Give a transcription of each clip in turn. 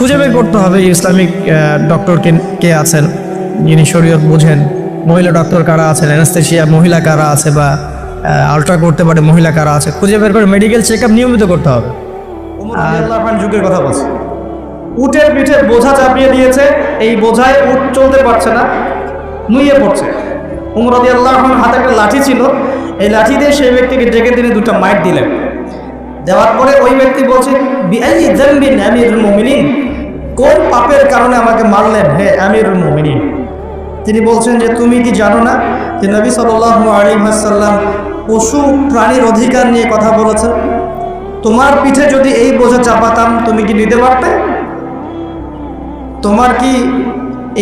খুঁজে বের করতে হবে ইসলামিক ডক্টর কে আছেন যিনি শরীয়ত বোঝেন, মহিলা ডক্টর কারা আছেন, অ্যানেস্থেশিয়া মহিলা কারা আছে, বা আলট্রা করতে পারে মহিলা কারা আছে, খুঁজে বের করে মেডিকেল চেক আপ নিয়মিত করতে হবে। আর যুগের কথা বলছে, উটের পিঠে বোঝা চাপিয়ে দিয়েছে, এই বোঝায় উট চলতে পারছে না, নুয়ে পড়ছে। উমর রাদিয়াল্লাহু আনহুর হাতে একটা লাঠি ছিল, এই লাঠি দিয়ে সেই ব্যক্তিকে ডেকে তিনি দুটো মাইট দিলেন। দেওয়ার পরে ওই ব্যক্তি বলছে, বিআইয়ি যামবিন আমিরুল মুমিনিন, কোন পাপের কারণে আমাকে মারলেন হে আমিরুল মুমিনিন? তিনি বলছেন যে তুমি কি জানো না যে নবী সাল্লাল্লাহু আলাইহি ওয়াসাল্লাম পশু প্রাণীর অধিকার নিয়ে কথা বলেছেন? তোমার পিঠে যদি এই বোঝা চাপাতাম তুমি কি নিতে পারতে? তোমার কি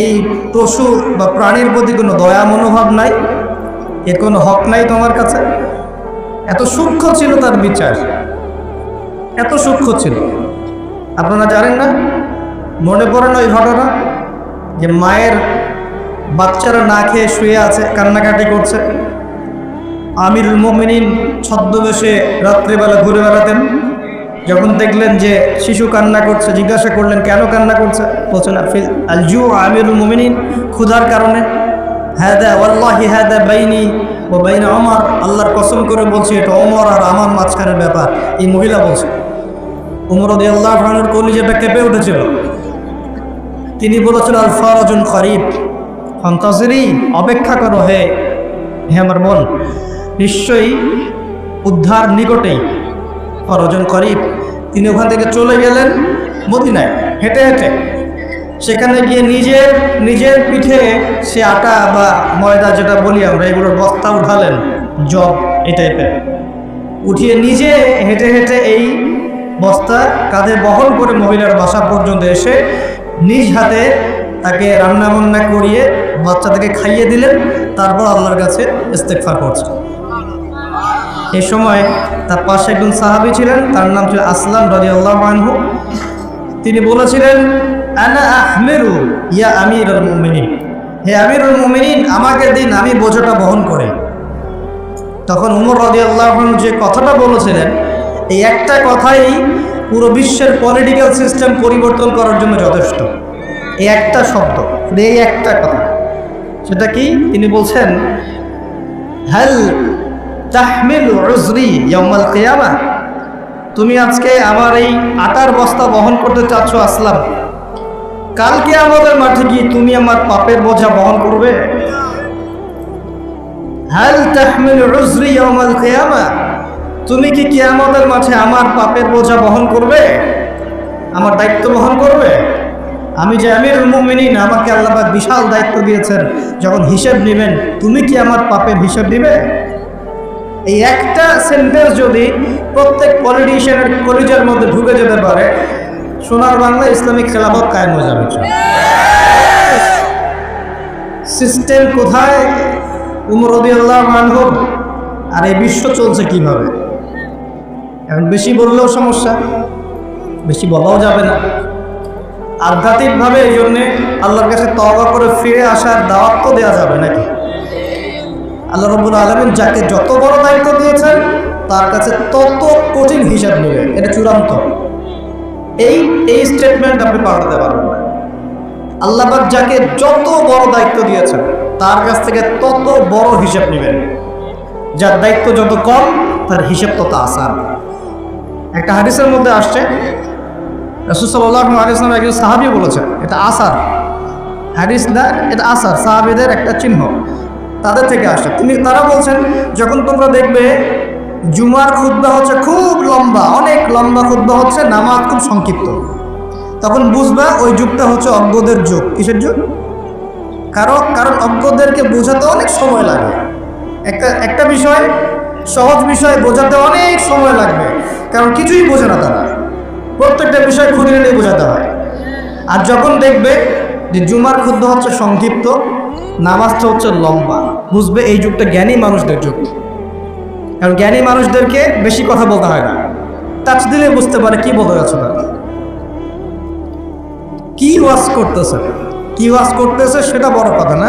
এই পশু বা প্রাণীর প্রতি কোনো দয়া মনোভাব নাই? এর কোনো হক নাই তোমার কাছে? এত সূক্ষ্ম ছিল তার বিচার, এত সূক্ষ্ম ছিল। আপনারা জানেন না, মনে পড়ে না ওই ঘটনা যে মায়ের বাচ্চারা না খেয়ে শুয়ে আছে, কান্নাকাটি করছে। আমিরুল মুমিনিন ছদ্মবেশে রাত্রেবেলা ঘুরে বেড়াতেন। যখন দেখলেন যে শিশু কান্না করছে, জিজ্ঞাসা করলেন কেন কান্না করছে? বলছেন আল জু আমিরুল মুমিনিন, ক্ষুধার কারণে। হাদা ওয়াল্লাহি হাদা বাইনি ও বাইনা ওমর, আল্লাহর কসম করে বলছি এটা ওমর আর আমার মাঝখানের ব্যাপার। এই মহিলা বলছে। ওমর রাদিয়াল্লাহু আনহুর কলিজাটা কেঁপে উঠেছিল। তিনি বলেছেন আল ফারাজুন করিব, ফান্তাজিরি, অপেক্ষা করো হে আমার বোন, নিশ্চয়ই উদ্ধার নিকটেই। ফারাজুন করিব। তিনি ওখান থেকে চলে গেলেন মদিনায় হেঁটে হেঁটে। সেখানে গিয়ে নিজের পিঠে সে আটা বা ময়দা যেটা বলি আমরা, এগুলোর বস্তা উঠালেন, জব এই টাইপের উঠিয়ে নিজে হেঁটে হেঁটে এই বস্তা কাঁধে বহন করে মহিলার বাসা পর্যন্ত এসে নিজ হাতে তাকে রান্না বান্না করিয়ে বাচ্চাদেরকে খাইয়ে দিলেন। তারপর আল্লাহর কাছে ইস্তেগফার করছেন। এই সময় তার পাশে একজন সাহাবী ছিলেন, তার নাম ছিল আসলাম রাদিয়াল্লাহু আনহু। তিনি বলেছিলেন, আনা আহমিরু ইয়া আমিরুল মুমিনিন, হে আমিরুল মুমিনিন, আমাকে দিন, আমি বোঝাটা বহন করি। তখন উমর রাদিয়াল্লাহু আনহু যে কথাটা বলেছিলেন, এই একটা কথাই পুরো বিশ্বের পলিটিক্যাল সিস্টেম পরিবর্তন করার জন্য যথেষ্ট। এই একটা শব্দ, এই একটা কথা। সেটা কি? তিনি বলছেন, হাল তাহমিলু উজরি ইয়াউমাল কিয়ামা, তুমি আজকে আমার এই আটার বস্তা বহন করতে চাচ্ছ আসলাম, কালকে আমাদের মাঠে গিয়ে তুমি আমার পাপের বোঝা বহন করবে? হাল তাহমিলু উজরি ইয়াউমাল কিয়ামা, তুমি কি কিয়ামতের মাঠে আমার পাপের বোঝা বহন করবে, আমার দায়িত্ব বহন করবে? আমি যে আমিরুল মুমিনিন, আমাকে আল্লাহ পাক বিশাল দায়িত্ব দিয়েছেন, যখন হিসেব নেবেন তুমি কি আমার পাপের হিসেব দিবে? এই একটা সেন্টেন্স যদি প্রত্যেক পলিটিশিয়ানের কলিজার মধ্যে ঢুকে যেতে পারে, সোনার বাংলা ইসলামিক খেলাফত কায়েম হয়ে যাবে। সিস্টেম কোথায়? উমর রাদিয়াল্লাহু আনহু। আর এই বিশ্ব চলছে কিভাবে? এখন বেশি বললেও সমস্যা, বেশি বলাও যাবে না। আধ্যাত্মিকভাবে এই জন্যে আল্লাহর কাছে তওবা করে ফিরে আসার দাওয়াত তো দেওয়া যাবে নাকি? আল্লাহ রাব্বুল আলামিন যাকে যত বড় দায়িত্ব দিয়েছেন তার কাছে তত কঠিন হিসাব নেবে, এটা চূড়ান্ত। এই স্টেটমেন্ট আপনি পাল্টাতে পারবেন না। আল্লাহ পাক যাকে যত বড় দায়িত্ব দিয়েছেন তার কাছ থেকে তত বড় হিসাব নেবেন। যার দায়িত্ব যত কম তার হিসাব তত আসান। একটা হাদিসের মধ্যে আসছে, রাসূল সাল্লাল্লাহু আলাইহি ওয়াসাল্লাম একজন সাহাবী বলেছেন, এটা আসার হাদিস না, এটা আসার, সাহাবীদের একটা চিহ্ন, তাদের থেকে আসে। তারা বলছেন, যখন তোমরা দেখবে জুমার খুতবা হচ্ছে খুব লম্বা, অনেক লম্বা খুতবা হচ্ছে, নামাজ খুব সংক্ষিপ্ত, তখন বুঝবা ওই যুগটা হচ্ছে অজ্ঞদের যুগ। কিসের যুগ? কারণ অজ্ঞদেরকে বোঝাতে অনেক সময় লাগে। একটা বিষয়, সহজ বিষয় বোঝাতে অনেক সময় লাগবে, কারণ কিছুই বোঝে না তারা, প্রত্যেকটা বিষয় খুঁড়ে নিয়ে বোঝাতে হয়। আর যখন দেখবে যে জুমার খুতবা হচ্ছে সংক্ষিপ্ত, নামাজটা হচ্ছে লম্বা, বুঝবে এই যুগটা জ্ঞানী মানুষদের যুগ। কারণ জ্ঞানী মানুষদেরকে বেশি কথা বলতে হয় না, টাচ দিলে বুঝতে পারে কি বলতে যাচ্ছে তারা, কি ওয়াজ করতেছে সেটা বড় কথা না,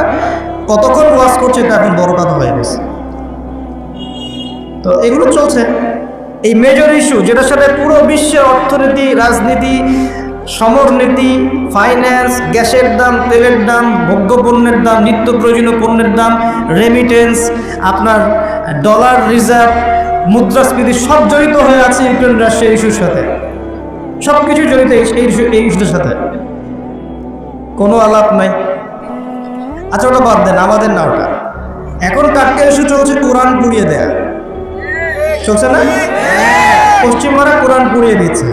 কতক্ষণ ওয়াজ করছে এটা এখন বড় কথা হয়ে গেছে। তো এগুলো চলছে। এই মেজর ইস্যু যেটার সাথে পুরো বিশ্বের অর্থনীতি, রাজনীতি, সমরনীতি, ফাইন্যান্স, গ্যাসের দাম, তেলের দাম, ভোগ্যপণ্যের দাম, নিত্য প্রয়োজনীয় পণ্যের দাম, রেমিটেন্স, আপনার ডলার রিজার্ভ, মুদ্রাস্ফীতি সব জড়িত হয়ে আছে ইউক্রেন রাশিয়ার ইস্যুর সাথে। সব কিছু জড়িত এই ইস্যুর সাথে, কোনো আলাপ নাই। আচ্ছা ওটা বাদ দেন, আমাদের না ওটা। এখন টাটকা ইস্যু চলছে কোরআন পুড়িয়ে দেয়া, চলছে না? পশ্চিমারা কোরআন পুড়িয়ে দিচ্ছে।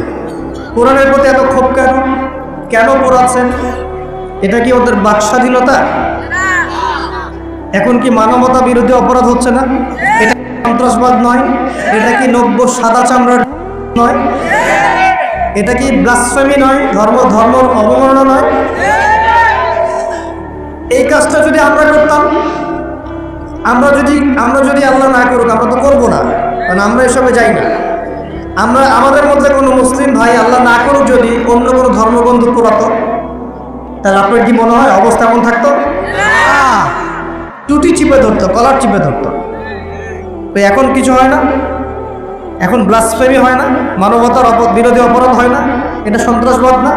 কোরআনের প্রতি এত ক্ষোভ কেন? কেন পোড়াচ্ছেন? এটা কি ওদের বাকস্বাধীনতা? এখন কি মানবতা বিরোধী অপরাধ হচ্ছে না? এটা সন্ত্রাসবাদ নয়? এটা কি নব্য সাদা চামড়ার নয়? এটা কি ব্লাসফেমি নয়? ধর্ম অবমাননা নয়? এই কাজটা যদি আমরা করতাম, আমরা যদি আল্লাহ না করুক, আমরা তো করবো না, কারণ আমরা এসবে যাই না। আমাদের মধ্যে কোনো মুসলিম ভাই আল্লাহ না করুক যদি অন্য কোনো ধর্মবন্ধু পোড়াতো, তাহলে আপনার কি মনে হয় অবস্থা এমন থাকতো? টুটি চিপে ধরতো, কলার চিপে ধরতো। তো এখন কিছু হয় না, এখন ব্লাসফেমি হয় না, মানবতার বিরোধী অপরাধ হয় না, এটা সন্ত্রাসবাদ না,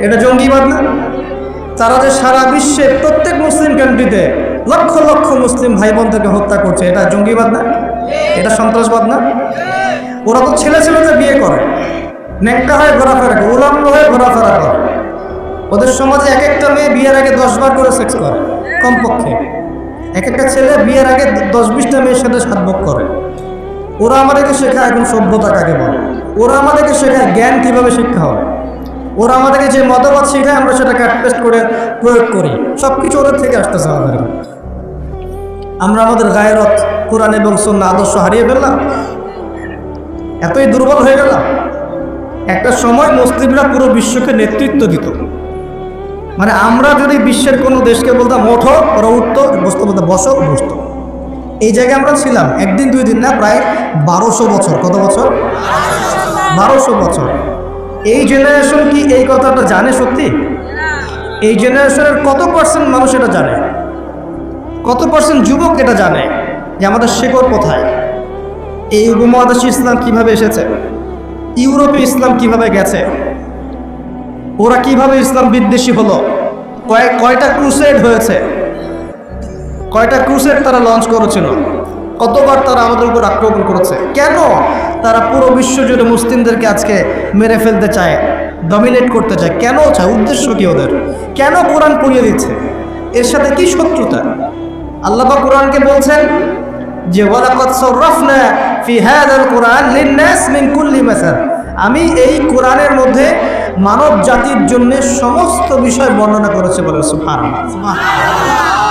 এটা জঙ্গিবাদ না? তারা যে সারা বিশ্বে প্রত্যেক মুসলিম কান্ট্রিতে লক্ষ লক্ষ মুসলিম ভাই বোনদেরকে হত্যা করছে, এটা জঙ্গিবাদ না? এটা সন্ত্রাসবাদ না? ওরা তো ছেলে বিয়ে করে, ন্যাংটা হয়ে ঘোরাফেরা করে, উলঙ্গ হয়ে ঘোরাফেরা করে। ওদের সমাজে এক একটা মেয়ে বিয়ের আগে 10 বার করে সেক্স করে কমপক্ষে। এক একটা ছেলে বিয়ের আগে 10-20টা মেয়ের সাথে সাতভোগ করে। ওরা আমাদেরকে শেখায় এখন সভ্যতা কাকে বলে, ওরা আমাদেরকে শেখায় জ্ঞান কীভাবে শিক্ষা হবে, ওরা আমাদেরকে যে মতবাদ শেখায় আমরা সেটা কাটপেস্ট করে প্রয়োগ করি। সব কিছু ওদের থেকে আসতেছে আমাদের। আমরা আমাদের গায়রত, কোরআন এবং সুন্নাহ আদর্শ হারিয়ে ফেললাম, এতই দুর্বল হয়ে গেলাম। একটা সময় মুসলিমরা পুরো বিশ্বকে নেতৃত্ব দিত, মানে আমরা যদি বিশ্বের কোনো দেশকে বলতাম ওঠো, ওরা উঠতো, বসতো, বলতে বসো, বসতো। এই জায়গায় আমরা ছিলাম একদিন 2 দিন না, প্রায় 1200 বছর। কত বছর? 1200 বছর। এই জেনারেশন কি এই কথাটা জানে সত্যি? এই জেনারেশনের কত পার্সেন্ট মানুষ এটা জানে? কত পার্সেন্ট যুবক এটা জানে যে আমাদের শেকড় কোথায়? এই উপমহাদেশে ইসলাম কিভাবে এসেছে, ইউরোপে ইসলাম কিভাবে গেছে, ওরা কিভাবে ইসলাম বিদ্বেষী হলো, কয়টা ক্রুসেড হয়েছে, কয়টা ক্রুসেড তারা লঞ্চ করেছিল, কতবার তারা আমাদের উপর আক্রমণ করেছে, কেন তারা পুরো বিশ্ব জুড়ে মুসলিমদেরকে আজকে মেরে ফেলতে চায়, ডমিনেট করতে চায়, কেন চায়, উদ্দেশ্য কি ওদের? কেন কোরআন পড়িয়ে দিচ্ছে? এর সাথে কি শত্রুতা? আল্লাহ পাক কোরআনকে বলছেন যে ওয়ালাকাদ সাররাফনা ফি হাযাল কুরআন লিন-নাস মিন কুল্লি মাসাল, আমি এই কোরআনের মধ্যে মানব জাতির জন্য সমস্ত বিষয় বর্ণনা করেছে বলে সুবহানাল্লাহ।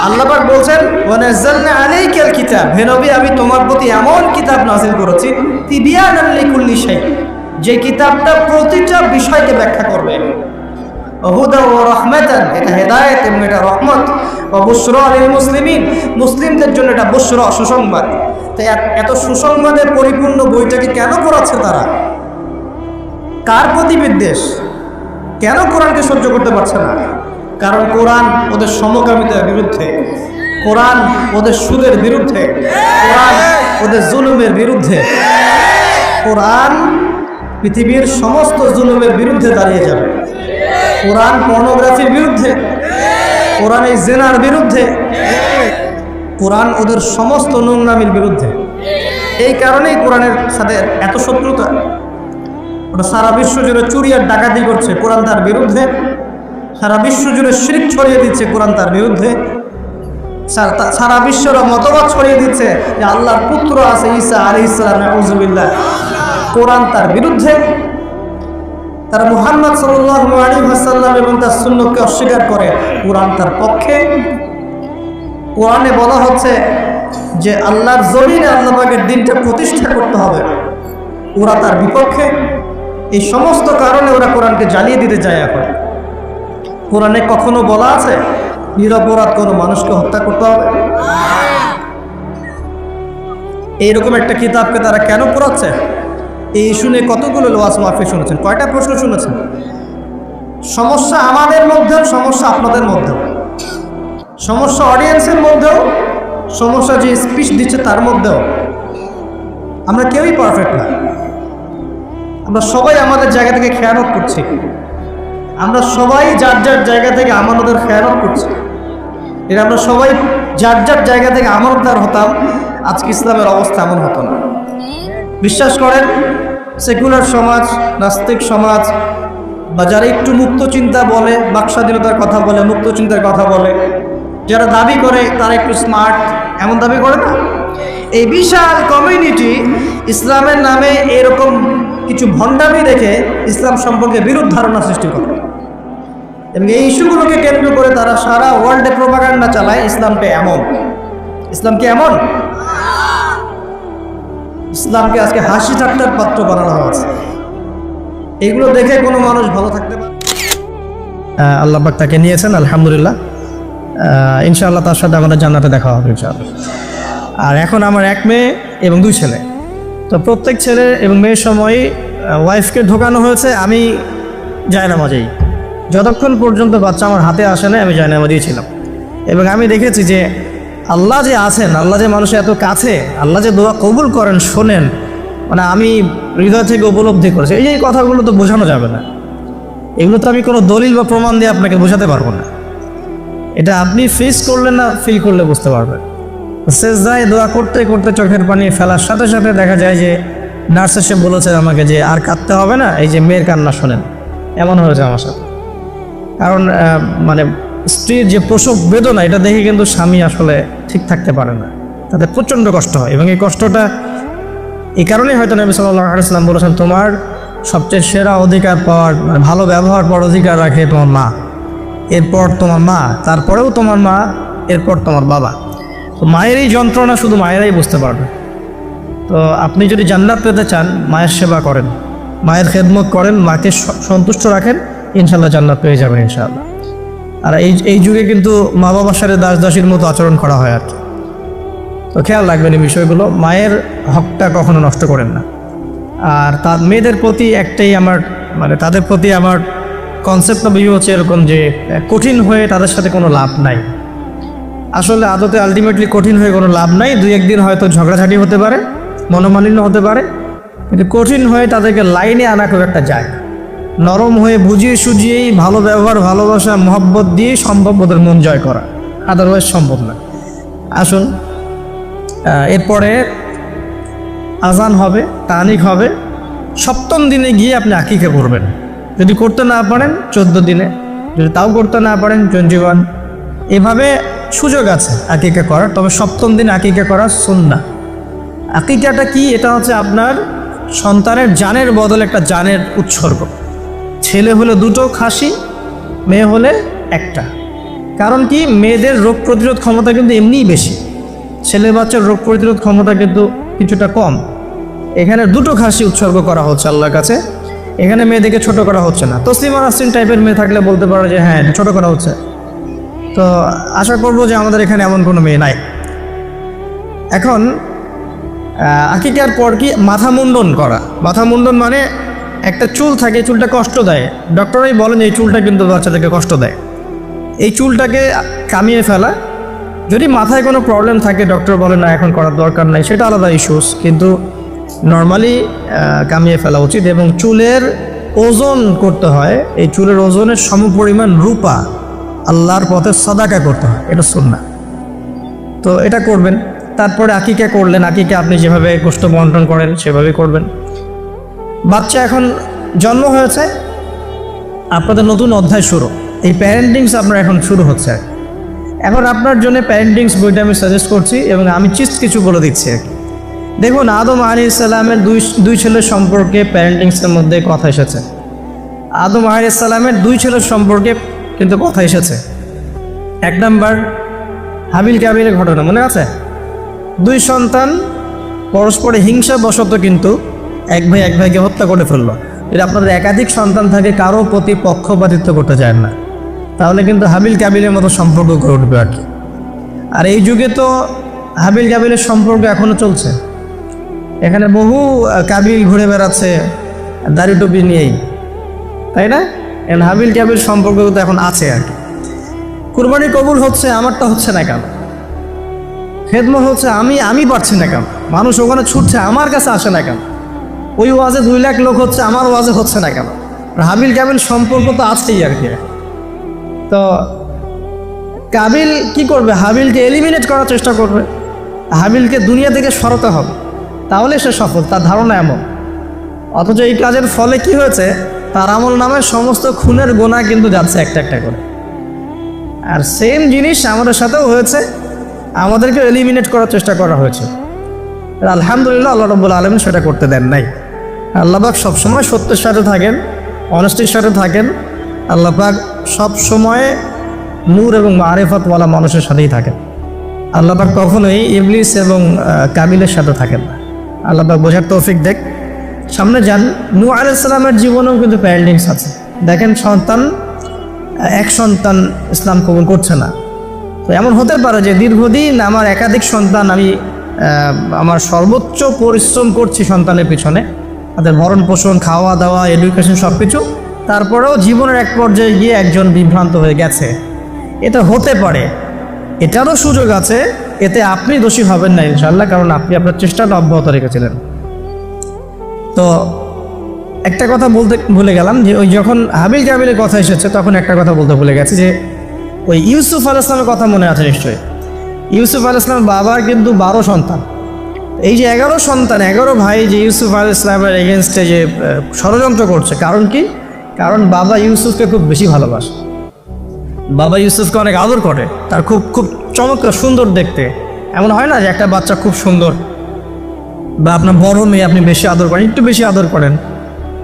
আল্লাহ পাক বলছেন ওয়া নাযালনা আলাইকাল কিতাব, হে নবী আমি তোমার প্রতি এমন কিতাব নাযিল করেছি তিবিয়ানান লিকুল্লি শাই, যে কিতাবটা প্রতিটা বিষয়কে ব্যাখ্যা করবে, হুদা ওয়া রাহমাতান, এটা হেদায়েত এবং এটা রহমত, ওয়া বুশরা লিল মুসলিমিন, মুসলিমদের জন্য এটা বুশরা, সুসংবাদ। তাই এত সুসংবাদের পরিপূর্ণ বইটাকে কেন পড়াচ্ছে তারা? কার প্রতি বিদ্বেষ? কেন কোরআনকে সহ্য করতে পারছে না? কারণ কোরআন ওদের সমকামিতার বিরুদ্ধে, কোরআন ওদের সুদের বিরুদ্ধে, কোরআন ওদের জুলুমের বিরুদ্ধে। কোরআন পৃথিবীর সমস্ত জুলুমের বিরুদ্ধে দাঁড়িয়ে যাবে। কোরআন পর্নোগ্রাফির বিরুদ্ধে, কোরআন এই জেনার বিরুদ্ধে, কোরআন ওদের সমস্ত নোংরামির বিরুদ্ধে। এই কারণেই কোরআনের সাথে এত শত্রুতা। ওরা সারা বিশ্ব জুড়ে চুরি আর ডাকাতি করছে, কোরআন তার বিরুদ্ধে। সারা বিশ্ব জুড়ে শিরক ছড়িয়ে দিচ্ছে, কোরআন তার বিরুদ্ধে। সারা বিশ্বের মতবাদ ছড়িয়ে দিচ্ছে যে আল্লাহর পুত্র আছে ঈসা আলাইহিস সালাম, নাউযুবিল্লাহ, কোরআন তার বিরুদ্ধে। তারা মুহাম্মদ সাল্লাল্লাহু আলাইহি ওয়াসাল্লাম এবং তার সুন্নতকে অস্বীকার করে, কোরআন তার পক্ষে। কোরআনে বলা হচ্ছে যে আল্লাহর জমিনে আল্লাহ পাকের দ্বীনটা প্রতিষ্ঠা করতে হবে, ওরা তার বিপক্ষে। এই সমস্ত কারণে ওরা কোরআনকে জ্বালিয়ে দিতে চায়। এখন কোরআনে কখনো বলা আছে নিরপরাধ কোনো মানুষকে হত্যা করতে হবে? এইরকম একটা কিতাবকে তারা কেন পড়াচ্ছে? এই শুনে কতগুলো ওয়াজ মাহফিল শুনেছেন, কয়টা প্রশ্ন শুনেছেন? সমস্যা আমাদের মধ্যেও, সমস্যা আপনাদের মধ্যেও, সমস্যা অডিয়েন্সের মধ্যেও, সমস্যা যে স্পিচ দিচ্ছে তার মধ্যেও। আমরা কেউই পারফেক্ট না, আমরা সবাই আমাদের জায়গা থেকে খেয়ানত করছি। আমরা সবাই যার যার জায়গা থেকে আমানতের খেয়ানত করছি। এটা আমরা সবাই যার যার জায়গা থেকে আমানতদার হতাম, আজকে ইসলামের অবস্থা এমন হতো না। বিশ্বাস করেন, সেকুলার সমাজ, নাস্তিক সমাজ, বা যারা একটু মুক্ত চিন্তা বলে, বাকস্বাধীনতার কথা বলে, মুক্ত চিন্তার কথা বলে, যারা দাবি করে তারা একটু স্মার্ট, এমন দাবি করে না, এই বিশাল কমিউনিটি ইসলামের নামে এরকম কিছু ভণ্ডামি দেখে ইসলাম সম্পর্কে বিরূপ ধারণা সৃষ্টি করে এবং এই ইস্যুগুলোকে কেন্দ্র করে তারা সারা ওয়ার্ল্ডে প্রোপাগান্ডা চালায় ইসলামকে এমন। ইসলামকে এমন, ইসলামকে আজকে হাসি ঠাট্টার পাত্র বানানো হয়েছে। এগুলো দেখে কোনো মানুষ ভালো থাকতে পারে? আল্লাহ পাক তাকে নিয়েছেন, আলহামদুলিল্লাহ। ইনশাআল্লাহ তার সাথে আমাদের জান্নাতে দেখা হবে ইনশাআল্লাহ। আর এখন আমার এক মেয়ে এবং দুই ছেলে। তো প্রত্যেক ছেলে এবং মেয়ের সময় ওয়াইফকে ঢোকানো হয়েছে আমি জায়নামাজেই। যতক্ষণ পর্যন্ত বাচ্চা আমার হাতে আসে না আমি জায়নামাজেই ছিলাম। এবং আমি দেখেছি যে আল্লাহ যে আছেন, আল্লাহ যে মানুষের এত কাছে, আল্লাহ যে দোয়া কবুল করেন, শোনেন, মানে আমি হৃদয় থেকে উপলব্ধি করেছি। এই কথাগুলো তো বোঝানো যাবে না, এগুলো তো আমি কোনো দলিল বা প্রমাণ দিয়ে আপনাকে বোঝাতে পারবো না। এটা আপনি ফেস করলে না, ফিল করলে বুঝতে পারবেন। সেজদায় দোয়া করতে করতে চোখের পানি ফেলার সাথে সাথে দেখা যায় যে নার্স এসে বলেছে আমাকে যে আর কাঁদতে হবে না, এই যে মেয়ের কান্না শোনেন। এমন হয়েছে আমার সাথে। কারণ মানে স্ত্রীর যে প্রসব বেদনা, এটা দেখে কিন্তু স্বামী আসলে ঠিক থাকতে পারে না, তাদের প্রচণ্ড কষ্ট হয়। এবং এই কষ্টটা এই কারণেই হয়তো নবী সাল্লাল্লাহু আলাইহি ওয়াসাল্লাম বলেছেন, তোমার সবচেয়ে সেরা অধিকার পাওয়ার, মানে ভালো ব্যবহার পাওয়ার অধিকার রাখে তোমার মা, এরপর তোমার মা, তারপরেও তোমার মা, এরপর তোমার বাবা। তো মায়ের এই যন্ত্রণা শুধু মায়েরাই বুঝতে পারবে। তো আপনি যদি জান্নাত পেতে চান, মায়ের সেবা করেন, মায়ের খেদমত করেন, মাকে সন্তুষ্ট রাখেন, ইনশাল্লাহ জান্নাত পেয়ে যাবেন ইনশাআল্লাহ। আর এই যুগে কিন্তু মা বাবার সাথে দাস দাসীর মতো আচরণ করা হয় আর কি। তো খেয়াল রাখবেন এই বিষয়গুলো, মায়ের হকটা কখনো নষ্ট করেন না। আর তার মেয়েদের প্রতি একটাই আমার, মানে তাদের প্রতি আমার কনসেপ্ট অফ ভিউ হচ্ছে এরকম যে কঠিন হয়ে তাদের সাথে কোনো লাভ নাই। আসলে আদতে আলটিমেটলি কঠিন হয়ে কোনো লাভ নাই। দুই একদিন হয়তো ঝগড়াঝাটি হতে পারে, মনোমালিন্য হতে পারে, কিন্তু কঠিন হয়ে তাদেরকে লাইনে আনা খুব একটা যায়। নরম হয়ে বুঝিয়ে সুঝিয়েই ভালো ব্যবহার, ভালোবাসা, মহব্বত দিয়ে সম্ভব ওদের মন জয় করা, আদারওয়াইজ সম্ভব না। আসুন, এরপরে আজান হবে, তানিক হবে, 7ম দিনে গিয়ে আপনি আকিকা করবেন। যদি করতে না পারেন 14 দিনে, যদি তাও করতে না পারেন 21। এভাবে সুযোগ আছে আকিকা করার, তবে 7ম দিনে আকিকা করা সুন্নাহ। আকিকাটা কি? এটা হচ্ছে আপনার সন্তানের জানের বদলে একটা জানের উৎসর্গ। ছেলে হলে 2টো খাসি, মেয়ে হলে 1টা। কারণ কি, মেয়েদের রোগ প্রতিরোধ ক্ষমতা কিন্তু এমনিই বেশি, ছেলে বাচ্চার রোগ প্রতিরোধ ক্ষমতা কিন্তু কিছুটা কম। এখানে 2টো খাসি উৎসর্গ করা হচ্ছে আল্লাহর কাছে। এখানে মেয়েদেরকে ছোট করা হচ্ছে না। তসলিমা নাসরিন টাইপের মেয়ে থাকলে বলতে পারো যে হ্যাঁ ছোট করা হচ্ছে। তো আশা করবো যে আমাদের এখানে এমন কোনো মেয়ে নাই। এখন আকিকার পর কি মাথা মুন্ডন করা। মাথা মুন্ডন মানে একটা চুল থাকে, চুলটা কষ্ট দেয়, ডক্টরাই বলেন এই চুলটা কিন্তু বাচ্চাদেরকে কষ্ট দেয়। এই চুলটাকে কামিয়ে ফেলা। যদি মাথায় কোনো প্রবলেম থাকে, ডক্টর বলে না এখন করার দরকার নাই, সেটা আলাদা ইস্যুস, কিন্তু নর্মালি কামিয়ে ফেলা উচিত। এবং চুলের ওজন করতে হয়, এই চুলের ওজনের সমপরিমাণ রূপা আল্লাহর পথে সাদাকা করতে হয়, এটা সুন্নাহ। তো এটা করবেন। তারপরে আকিকা করলেন, আকিকা আপনি যেভাবে গোশত বন্টন করেন সেভাবে করবেন। বাচ্চা এখন জন্ম হয়েছে, আপনাদের নতুন অধ্যায় শুরু, এই প্যারেন্টিংস আপনার এখন শুরু হচ্ছে। এখন আপনার জন্য প্যারেন্টিংস বইটা আমি সাজেস্ট করছি এবং আমি কিছু বলে দিচ্ছি আর কি। দেখুন, আদম আলাইহিস সালামের দুই ছেলের সম্পর্কে প্যারেন্টিংসের মধ্যে কথা এসেছে। আদম আলাইহিস সালামের 2 ছেলের সম্পর্কে কিন্তু কথা এসেছে। 1 নাম্বার হাবিল কাবিলের ঘটনা মনে আছে? 2 সন্তান পরস্পরে হিংসা বশত কিন্তু এক ভাইকে হত্যা করে ফেললো। যদি আপনাদের একাধিক সন্তান থাকে, কারো প্রতি পক্ষপাতিত্ব করতে চান না, তাহলে কিন্তু হাবিল কাবিলের মতো সম্পর্ক গড়ে উঠবে আর কি। আর এই যুগে তো হাবিল কাবিলের সম্পর্ক এখনো চলছে। এখানে বহু কাবিল ঘুরে বেড়াচ্ছে দাড়ি টুপি নিয়েই, তাই না? এখন হাবিল কাবিল সম্পর্ক তো এখন আছে আর কি। কুরবানি কবুল হচ্ছে, আমারটা হচ্ছে না কেন? খেদমত হচ্ছে, আমি পারছি না কেন? মানুষ ওখানে ছুটছে, আমার কাছে আসে না কেন? ওই ওয়াজে 2 লাখ লোক হচ্ছে, আমার ওয়াজে হচ্ছে না কেন? হাবিল কাবিল সম্পর্ক তো আছেই আর কি। তো কাবিল কি করবে? হাবিলকে এলিমিনেট করার চেষ্টা করবে, হাবিলকে দুনিয়া থেকে সরাতে হবে, তাহলে সে সফল, তার ধারণা এমন। অথচ এই কাজের ফলে কি হয়েছে, তার আমল নামে সমস্ত খুনের গোনা কিন্তু যাচ্ছে একটা একটা করে। আর সেম জিনিস আমাদের সাথেও হয়েছে, আমাদেরকে এলিমিনেট করার চেষ্টা করা হয়েছে। আলহামদুলিল্লাহ আল্লাহ রাব্বুল আলামিন সেটা করতে দেন নাই। আল্লাহ পাক সবসময় সত্যের সাথে থাকেন, অনেস্টির সাথে থাকেন। আল্লাহ পাক সবসময় নূর এবং মারিফতওয়ালা মানুষের সাথেই থাকেন। আল্লাহ পাক কখনোই ইবলিস এবং কাবিলের সাথে থাকেন না। আল্লাহ পাক বোঝার তৌফিক দেখ। সামনে যান, নূহ আলাইহিস সালামের জীবনেও কিন্তু প্যারাডিক্স আছে। দেখেন এক সন্তান ইসলাম কবুল করছে না। তো এমন হতে পারে যে দীর্ঘদিন আমার একাধিক সন্তান, আমি আমার সর্বোচ্চ পরিশ্রম করছি সন্তানের পিছনে, তাদের ভরণ পোষণ, খাওয়া দাওয়া, এডুকেশন সব কিছু, তারপরেও জীবনের এক পর্যায়ে গিয়ে একজন বিভ্রান্ত হয়ে গেছে। এটা হতে পারে, এটারও সুযোগ আছে, এতে আপনি দোষী হবেন না ইনশাআল্লাহ, কারণ আপনি আপনার চেষ্টাটা অব্যাহত রেখেছিলেন। তো একটা কথা বলতে ভুলে গেলাম, যে ওই যখন হাবিল কাবিলের কথা এসেছে তখন একটা কথা বলতে ভুলে গেছি, যে ওই ইউসুফ আলাইহিস সালামের কথা মনে আছে নিশ্চয়ই। ইউসুফ আলাইহিস সালামের বাবার কিন্তু 12 সন্তান। এই যে 11 সন্তান, 11 ভাই যে ইউসুফ আলাইহিস সালামের এগেনস্টে যে ষড়যন্ত্র করছে, কারণ কি? কারণ বাবা ইউসুফকে খুব বেশি ভালোবাসে, বাবা ইউসুফকে অনেক আদর করে, তার খুব খুব চমৎকার সুন্দর দেখতে। এমন হয় না যে একটা বাচ্চা খুব সুন্দর, বা আপনার বড় মেয়ে আপনি বেশি আদর করেন, একটু বেশি আদর করেন,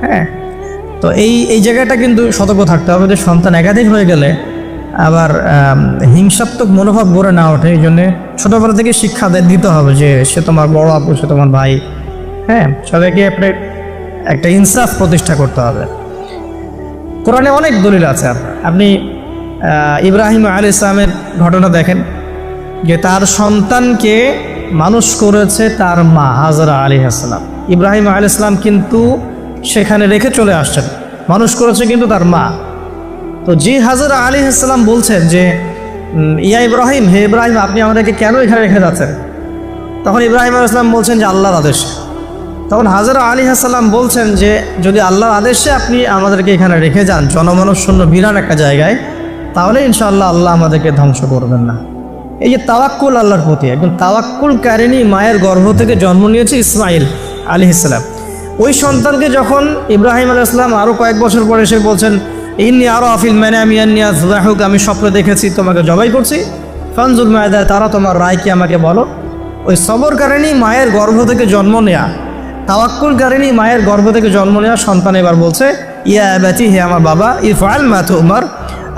হ্যাঁ। তো এই জায়গাটা কিন্তু সতর্ক থাকতে হবে, যে সন্তান একাধিক হয়ে গেলে আবার হিংসাত্মক মনোভাব গড়ে না ওঠে। এই জন্যে ছোটোবেলা থেকে শিক্ষা দিতে হবে যে সে তোমার বড় আপু, সে তোমার ভাই, হ্যাঁ। সবাইকে আপনার একটা ইনসাফ প্রতিষ্ঠা করতে হবে। কোরআনে অনেক দলিল আছে। আপনি ইব্রাহিম আলাইহিস সালামের ঘটনা দেখেন, যে তার সন্তানকে মানুষ করেছে তার মা হাজরা আলাইহিস সালাম। ইব্রাহিম আলাইহিস সালাম কিন্তু সেখানে রেখে চলে আসছেন, মানুষ করেছে কিন্তু তার মা। তো যে হাজরা আলাইহিস সালাম বলছেন যে ইয়া ইব্রাহিম, হে ইব্রাহিম, আপনি আমাদেরকে কেন এখানে রেখে যাচ্ছেন? তখন ইব্রাহিম আলাইহিস সালাম বলছেন যে আল্লাহর আদেশে। তখন হাজরা আলাইহিস সালাম বলছেন যে যদি আল্লাহর আদেশে আপনি আমাদেরকে এখানে রেখে যান জনমানব শূন্য বিরান একটা জায়গায়, তাহলে ইনশাআল্লাহ আল্লাহ আমাদেরকে ধ্বংস করবেন না। এই যে তাওয়াক্কুল আল্লাহর প্রতি, একদম তাওয়াক্কুল কারিনী মায়ের গর্ভ থেকে জন্ম নিয়েছে ইসমাইল আলাইহিস সালাম। ওই সন্তানকে যখন ইব্রাহিম আলাইহিস সালাম আরও কয়েক বছর পরে এসে বলছেন ইন্নী আরা ফিল মানামি আন্নী আযবাহুকা, আমি স্বপ্নে দেখেছি তোমাকে জবাই করছি, ফানজুর মাযা তারা, তোমার রায় কি আমাকে বলো। ওই সবরকারিনী মায়ের গর্ভ থেকে জন্ম নেয়া, তাওয়াক্কুল কারিনী মায়ের গর্ভ থেকে জন্ম নেওয়া সন্তান এবার বলছে ইয়া আবাতি, হে আমার বাবা, ইফআল মা তুমার,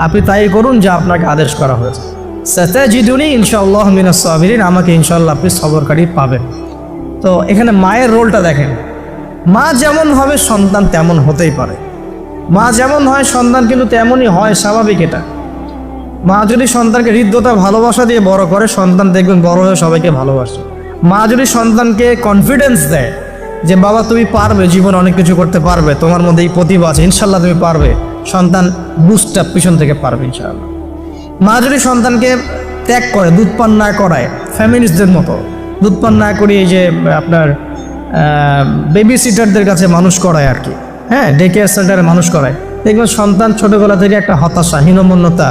আপনি তাই করুন যা আপনাকে আদেশ করা হয়েছে। সাতাজিদুনি ইনশাআল্লাহ মিনাস সাবিরিন, আমাকে ইনশাআল্লাহ আপনি সবরকারী পাবেন। তো এখানে মায়ের রোলটা দেখেন, মা যেমন হবে সন্তান তেমন হতেই পারে, মা যেমন হয় সন্তান কিন্তু তেমনই হয়, স্বাভাবিক এটা। মা যদি সন্তানকে হৃদ্যতা ভালোবাসা দিয়ে বড় করে, সন্তান দেখবেন বড় হয়ে সবাইকে ভালোবাসে। মা যদি সন্তানকে কনফিডেন্স দেয় যে বাবা তুমি পারবে, জীবনে অনেক কিছু করতে পারবে, তোমার মধ্যে এই প্রতিভা আছে, ইনশাল্লাহ তুমি পারবে, সন্তান বুস্ট আপ পিছন থেকে পারবে ইনশাআল্লাহ। মা যদি সন্তানকে ত্যাগ করে, দুধ পান না করায়, ফ্যামিলিস্টদের মতো দুধ পান না করিয়ে এই যে আপনার বেবি সিটারদের কাছে মানুষ করায় আর কি, হ্যাঁ, ডে কেয়ার সেন্টারে মানুষ করায়, দেখবেন সন্তান ছোটোবেলা থেকে একটা হতাশা, হীনমন্যতা,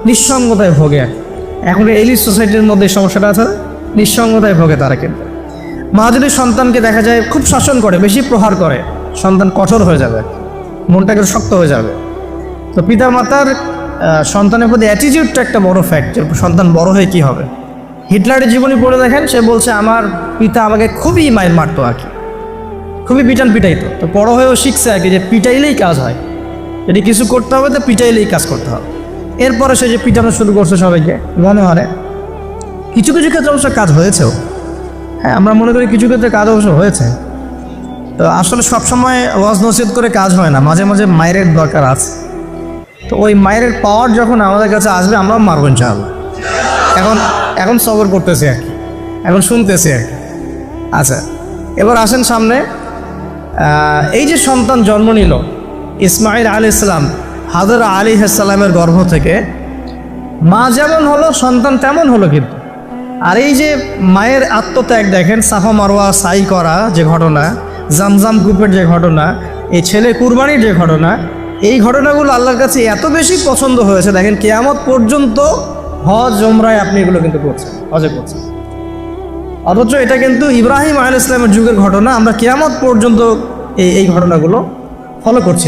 নিঃসঙ্গতায় ভোগে। এখন এলিট সোসাইটির মধ্যে এই সমস্যাটা আছে, নিঃসঙ্গতায় ভোগে তারা। কিন্তু মা যদি সন্তানকে দেখা যায় খুব শাসন করে, বেশি প্রহার করে, সন্তান কঠোর হয়ে যাবে, মনটাকে শক্ত হয়ে যাবে। তো পিতা মাতার সন্তানের প্রতি অ্যাটিটিউডটা একটা বড় ফ্যাক্টর। সন্তান বড় হয়ে কি হবে? হিটলারের জীবনী পড়ে দেখেন, সে বলছে আমার পিতা আমাকে খুবই মাইর মারতো আর কি, খুবই পিটাইতো। তো বড় হয়েও শিখছে আর কি যে পিটাইলেই কাজ হয়, যদি কিছু করতে হবে তো পিটাইলেই কাজ করতে হবে। এরপরে সে যে পিটানো শুরু করছে সবাইকে, মনে হয় কিছু কিছু ক্ষেত্রে অবশ্য কাজ হয়েছেও, হ্যাঁ, আমরা মনে করি কিছু ক্ষেত্রে কাজ অবশ্য হয়েছে। তো আসলে সবসময় ওয়াজ নসিহত করে কাজ হয় না, মাঝে মাঝে মায়ের দরকার আছে। তো ওই মায়ের পাওয়ার যখন আমাদের কাছে আসবে আমরাও মারব ইনশাআল্লাহ। এখন সবর করতেছি আর কি, এখন শুনতেছি আর কি। আচ্ছা, এবার আসেন সামনে। এই যে সন্তান জন্ম নিল ইসমাইল আলাইহিস সালাম হাজরা আলাইহিস সালামের গর্ভ থেকে, মা যেমন হলো সন্তান তেমন হলো কিন্তু। আর এই যে মায়ের আত্মত্যাগ দেখেন, সাফা মারওয়া সাই করা যে ঘটনা, জামজাম কূপের যে ঘটনা, এই ছেলে কুরবানির যে ঘটনা, এই ঘটনাগুলো আল্লাহর কাছে এত বেশি পছন্দ হয়েছে, দেখেন কিয়ামত পর্যন্ত হজ ওমরায় আপনি এগুলো কিন্তু করছেন, হজে করছেন। অথচ এটা কিন্তু ইব্রাহিম আলাইহিস সালামের যুগের ঘটনা, আমরা কিয়ামত পর্যন্ত এই ঘটনাগুলো ফলো করছি।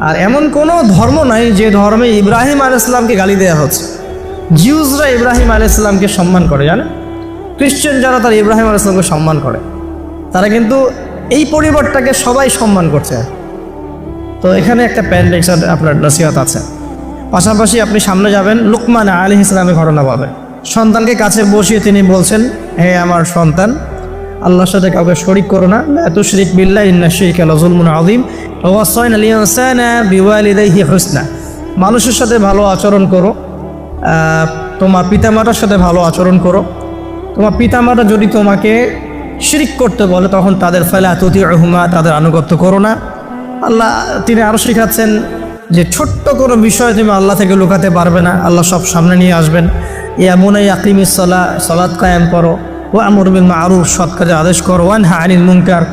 আর এমন কোনো ধর্ম নাই যে ধর্মে ইব্রাহিম আলাইহিস সালামকে গালি দেওয়া হচ্ছে। জিউসরা ইব্রাহিম আলাইহিস সালামকে সম্মান করে, জানেন? খ্রিস্টান যারা তারা ইব্রাহিম আলাইহিস সালামকে সম্মান করে, তারা কিন্তু এই পরিবারটাকে সবাই সম্মান করছে। তো এখানে একটা প্যান্ডেক্স আপনার নসিহত আছে। পাশাপাশি আপনি সামনে যাবেন, লুকমান আলাইহিস সালামের ঘটনা পাবেন। সন্তানকে কাছে বসিয়ে তিনি বলছেন, হে আমার সন্তান, আল্লাহর সাথে কাউকে শরীক করো না, লা তুশরিক বিল্লাহি ইন্না শিরকা লাযুলমুন আযীম ওয়া ওয়াসাইনা আল ইনসানা বিওয়ালিদাইহি হুসনা। মানুষের সাথে ভালো আচরণ করো, তোমার পিতামাতার সাথে ভালো আচরণ করো। তোমার পিতামাতা যদি তোমাকে শিরিক করতে বলে তখন তাদের ফালা তুতিউহুমা, তাদের আনুগত্য করো না। আল্লাহ তিনি আরও শেখাচ্ছেন যে ছোট্ট কোনো বিষয় তুমি আল্লাহ থেকে লুকাতে পারবে না, আল্লাহ সব সামনে নিয়ে আসবেন। ইয়া মুনাইয়া আকিমিস সালাহ, সালাত কায়েম করো, ওয়া আমর বিল মারুফ, সৎ কাজে আদেশ করো, ওয়ানহা আনিল মুনকার,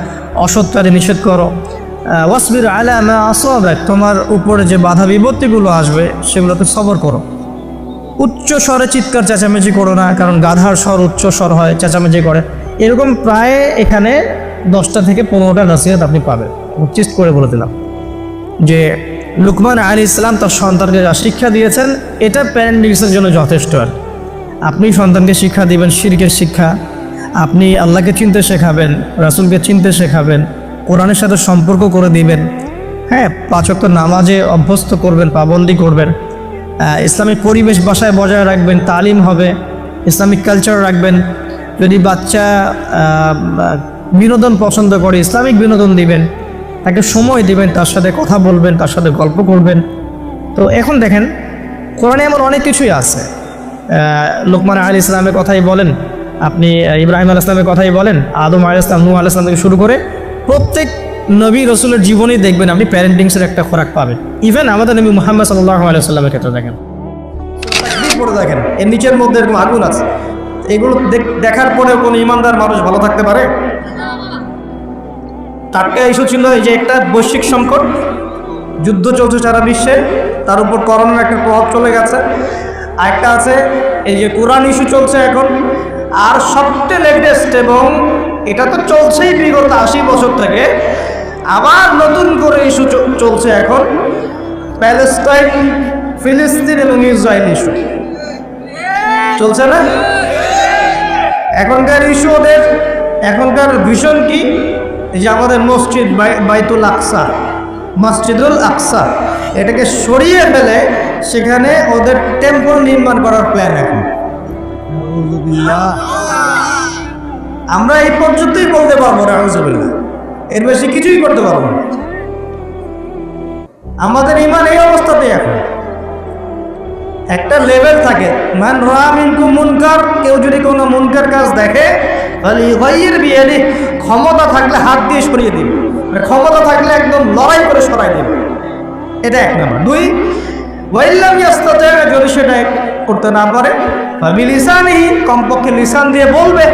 অসৎ কাজে নিষেধ করো, ওয়াসবির আলা মা আসাবাক, তোমার উপরে যে বাধা বিপত্তিগুলো আসবে সেগুলোতে সবর করো। উচ্চ স্বরে চিৎকার চেঁচামেচি করো না, কারণ গাধার স্বর উচ্চ স্বর হয়, চেঁচামেচি করে। এরকম প্রায় এখানে 10টা থেকে 15টা নসিহত আপনি পাবেন। চিস্ট করে বলে দিলাম যে লুকমান আলাইহিস সালাম তার সন্তানকে যা শিক্ষা দিয়েছেন এটা প্যারেন্টিংসের জন্য যথেষ্ট। আর আপনি সন্তানকে শিক্ষা দিবেন শিরকের শিক্ষা, আপনি আল্লাহকে চিনতে শেখাবেন, রাসূলকে চিনতে শেখাবেন, কোরআনের সাথে সম্পর্ক করে দিবেন, হ্যাঁ 5 ওয়াক্ত নামাজে অভ্যস্ত করবেন, পাবন্দি করবেন, ইসলামিক পরিবেশ বাসায় বজায় রাখবেন, তালিম হবে, ইসলামিক কালচার রাখবেন। যদি বাচ্চা বিনোদন পছন্দ করে ইসলামিক বিনোদন দিবেন, তাকে সময় দিবেন, তার সাথে কথা বলবেন, তার সাথে গল্প করবেন। তো এখন দেখেন কোরআনে এমন অনেক কিছুই আছে। লুকমান আলাইহিস সালামের কথাই বলেন, আপনি ইব্রাহিম আলাইহিস সালামের কথাই বলেন, আদম আলাইহিস সালাম, নূহ আলাইহিস সালাম থেকে শুরু করে প্রত্যেক নবী রসুলের জীবনেই দেখবেন আপনি প্যারেন্টিংসের একটা খোরাক পাবেন। ইভেন আমাদের নবী মুহাম্মদ সাল্লাল্লাহু আলাইহি ওয়াসাল্লামের ক্ষেত্রে দেখেন, পড়ে দেখেন এর নিচের মধ্যে এরকম আগুন আছে। এগুলো দেখার পরেও কোনো ইমানদার মানুষ ভালো থাকতে পারে? টাটকা ইস্যু ছিল এই যে একটা বৈশ্বিক সংকট, যুদ্ধ চলছে সারা বিশ্বে, তার উপর করোনার একটা প্রভাব চলে গেছে। আরেকটা আছে এই যে কোরআন ইস্যু চলছে এখন। আর সবচেয়ে লেটেস্ট, এবং এটা তো চলছেই বিগত 80 বছর থেকে, আবার নতুন করে ইস্যু চলছে এখন, প্যালেস্টাইন, ফিলিস্তিন এবং ইসরায়েল ইস্যু চলছে না? এখনকার ইস্যু ওদের, এখনকার ভীষণ কি, এই যে আমাদের মসজিদ বাইতুল আকসা, মসজিদুল আকসা, এটাকে সরিয়ে ফেলে সেখানে ওদের টেম্পল নির্মাণ করার প্ল্যান এখন। আমরা এই পর্যন্তই বলতে পারবো না, আউযুবিল্লাহ, এর বেশি কিছুই করতে পারবো না। আমাদের ঈমান এই অবস্থাতেই এখন। একটা লেভেল থাকে, মান রাআ মিনকুম মুনকার, কেউ যদি কোনো মুনকার কাজ দেখে ফালিয়ুগাইয়ির বিয়াদিহি, ক্ষমতা থাকলে হাত দিয়ে সরিয়ে দিবে, ক্ষমতা থাকলে একদম লড়াই করে সরাই দিবে। এটা 1 নম্বর। 2, ওয়াইল্লাম ইয়াস্তাতি, যদি সেটা করতে না পারে ফাবিলিসানিহি, কমপক্ষে লিসান দিয়ে বলবে।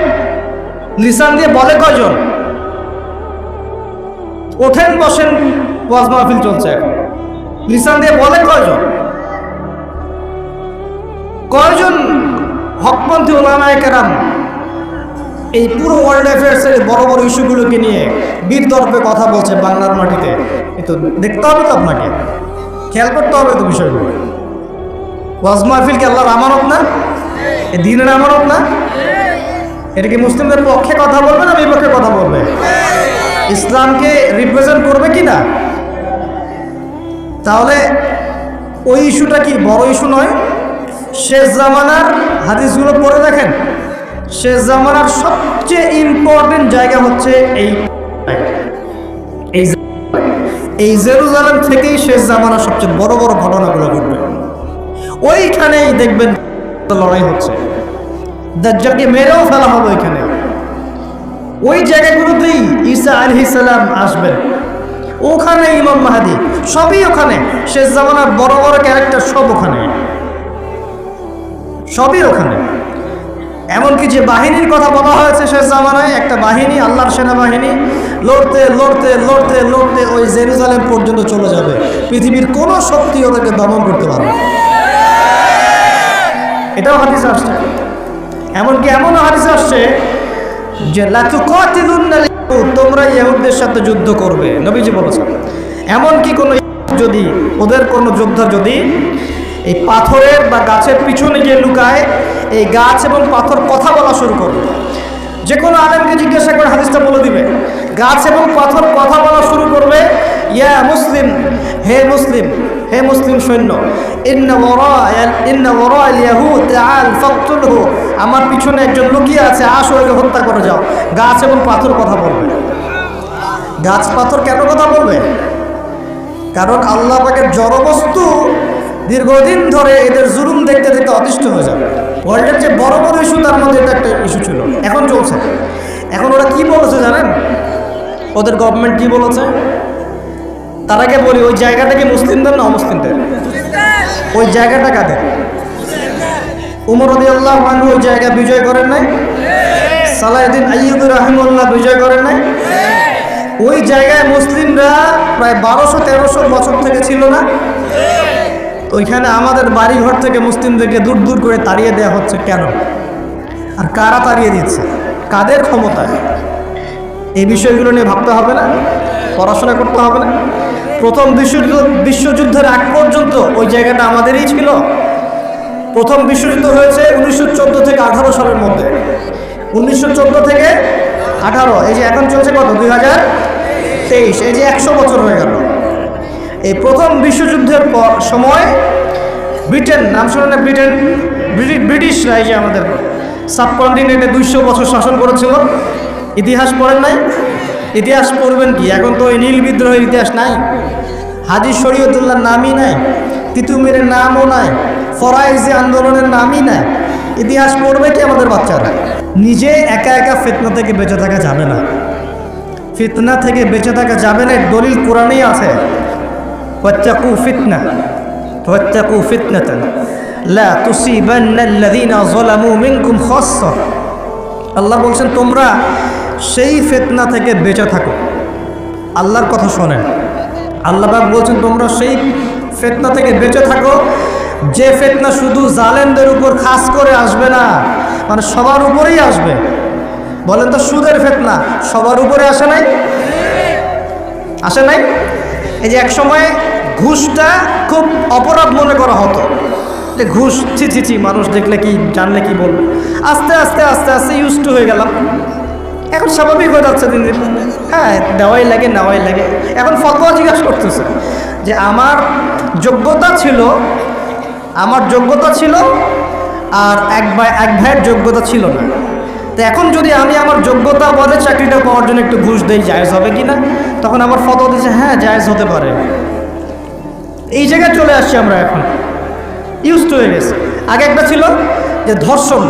লিসান দিয়ে বলে কয়জন? ওঠেন বসেন ওয়াজ মাহফিল চলছে, লিসান দিয়ে বলে কয়জন? কয়জন হকপন্থী উলামায়ে কেরাম এই পুরো ওয়ার্ল্ড অ্যাফেয়ার্সের বড় বড় ইস্যুগুলোকে নিয়ে বীরদর্পে কথা বলছে বাংলার মাটিতে? কিন্তু দেখতে হবে তো, আপনাকে খেয়াল করতে হবে তো বিষয়গুলো। ওয়াজ মাহফিল কি আল্লাহর আমানত না? এই দ্বীনের আমানত না? এটা কি মুসলিমদের পক্ষে কথা বলবে না বিপক্ষে কথা বলবে? ইসলামকে রিপ্রেজেন্ট করবে কি না? তাহলে ওই ইস্যুটা কি বড় ইস্যু নয়? শেষ জামানার হাদিসগুলো পড়ে দেখেন, শেষ জামানার সবচেয়ে ইম্পর্টেন্ট জায়গা হচ্ছে এই জেরুজালেম থেকেই শেষ জামানার সবচেয়ে বড় বড় ঘটনাগুলো ঘটবে। ওইখানেই দেখবেন লড়াই হচ্ছে, দাজ্জালকে মেরেও ফেলা হবে ওইখানে। ওই জায়গাগুলোতেই ঈসা আলাইহিস সালাম আসবেন, ওখানে ইমাম মাহদী, সবই ওখানে। শেষ জামানার বড় বড় ক্যারেক্টার সব ওখানে, সবই ওখানে। এমনকি যে বাহিনীর কথা বলা হয়েছে শেষ জামানায়, একটা বাহিনী, আল্লাহর সেনাবাহিনী লড়তে লড়তে লড়তে লড়তে ওই জেরুজালেম পর্যন্ত চলে যাবে। পৃথিবীর কোনো শক্তি ওদেরকে দমন করতে পারবে। এটাও হাদিস আসছে। এমনকি এমন হাদিস আসছে যে তোমরা ইহুদদের সাথে যুদ্ধ করবে, নবীজি বলেছেন। এমনকি কোনো যদি ওদের কোনো যোদ্ধা যদি এই পাথরের বা গাছের পিছনে গিয়ে লুকায়, এই গাছ এবং পাথর কথা বলা শুরু করবে। যে কোনো আলেমকে জিজ্ঞাসা করে হাদিসটা বলে দিবে। গাছ এবং পাথর কথা বলা শুরু করবে, ইয়া মুসলিম, হে মুসলিম, হে মুসলিম সৈন্য, আমার পিছনে একজন লুকিয়ে আছে, আসো ওকে হত্যা করে যাও। গাছ এবং পাথর কথা বলবে। গাছ পাথর কেন কথা বলবে? কারণ আল্লাহ পাকের জড়বস্তু দীর্ঘদিন ধরে এদের জুলুম দেখতে দেখতে অতিষ্ঠ হয়ে যাবে। ওয়ার্ল্ডের যে বড় বড় ইস্যু, তার মধ্যে এটা একটা ইস্যু ছিল, এখন চলছে। এখন ওরা কি বলেছে জানেন? ওদের গভর্নমেন্ট কি বলেছে? তার আগে বলি, ওই জায়গাটা কি মুসলিমদের না অমুসলিমদের? ওই জায়গাটা কাদের? উমর রাদিয়াল্লাহু আনহু ওই জায়গা বিজয় করেন নাই? সালাউদ্দিন আইয়ুবী রাহিমাহুল্লাহ বিজয় করেন নাই? ওই জায়গায় মুসলিমরা প্রায় 1200-1300 বছর থেকে ছিল না? ওইখানে আমাদের বাড়িঘর থেকে মুসলিমদেরকে দূর দূর করে তাড়িয়ে দেওয়া হচ্ছে কেন? আর কারা তাড়িয়ে দিচ্ছে? কাদের ক্ষমতায়? এই বিষয়গুলো নিয়ে ভাবতে হবে না? পড়াশোনা করতে হবে না? প্রথম বিশ্বযুদ্ধের আগ পর্যন্ত ওই জায়গাটা আমাদেরই ছিল। প্রথম বিশ্বযুদ্ধ হয়েছে 1914 থেকে 18 সালের মধ্যে। 1914 থেকে 18, এই যে এখন চলছে কত, 2023, এই যে 100 বছর হয়ে গেল। এই প্রথম বিশ্বযুদ্ধের সময় ব্রিটেন, নাম শোনেন না? ব্রিটিশরা এই যে আমাদের সাবকন্টিনেন্টে 200 বছর শাসন করেছিল। ইতিহাস পড়েন নাই? ইতিহাস পড়বেন কি? এখন তো ওই নীল বিদ্রোহের ইতিহাস নাই, হাজী শরীয়তুল্লাহর নামই নাই, তিতুমিরের নামও নাই, ফরাইজি আন্দোলনের নামই নাই। ইতিহাস পড়বে কি আমাদের বাচ্চারা? নিজে একা একা ফিতনা থেকে বেঁচে থাকা যাবে না। ফিতনা থেকে বেঁচে থাকা যাবে না, দলিল কোরআনেই আছে। ওয়াত্তাকু ফিতনা, ওয়াত্তাকু ফিতনাতান লা তুসিবান্নাল্লাযীনা যালামু মিনকুম খাসসা। আল্লাহ বলছেন তোমরা সেই ফিতনা থেকে বেঁচে থাকো। আল্লাহর কথা শোনেন। আল্লাহ পাক বলছেন তোমরা সেই ফিতনা থেকে বেঁচে থাকো, যে ফিতনা শুধু জালেমদের উপর খাস করে আসবে না, মানে সবার উপরেই আসবে। বলেন তো, সুদের ফিতনা সবার উপরে আসে নাই? আসে নাই? এই যে এক সময় ঘুষটা খুব অপরাধ মনে করা হতো, যে ঘুষ ছি ছি ছি, মানুষ দেখলে কি, জানলে কি বলবে। আস্তে আস্তে আস্তে আস্তে ইউজ টু হয়ে গেলাম। এখন স্বাভাবিক হয়ে যাচ্ছে দিন দিন। হ্যাঁ, দেওয়াই লাগে, নেওয়াই লাগে। এখন ফতোয়া জিজ্ঞাসা করতেছে যে আমার যোগ্যতা ছিল, আমার যোগ্যতা ছিল, আর এক ভাইয়ের যোগ্যতা ছিল না। তো এখন যদি আমি আমার যোগ্যতা বলে চাকরিটা পাওয়ার জন্য একটু ঘুষ দেই, জায়েজ হবে কি না? তখন আমার ফতোয়া দিচ্ছে হ্যাঁ জায়েজ হতে পারে। এই জায়গায় চলে আসছি আমরা, এখন ইউজ টু হয়ে গেছে। আগে একটা ছিল যে ধর্ষণ,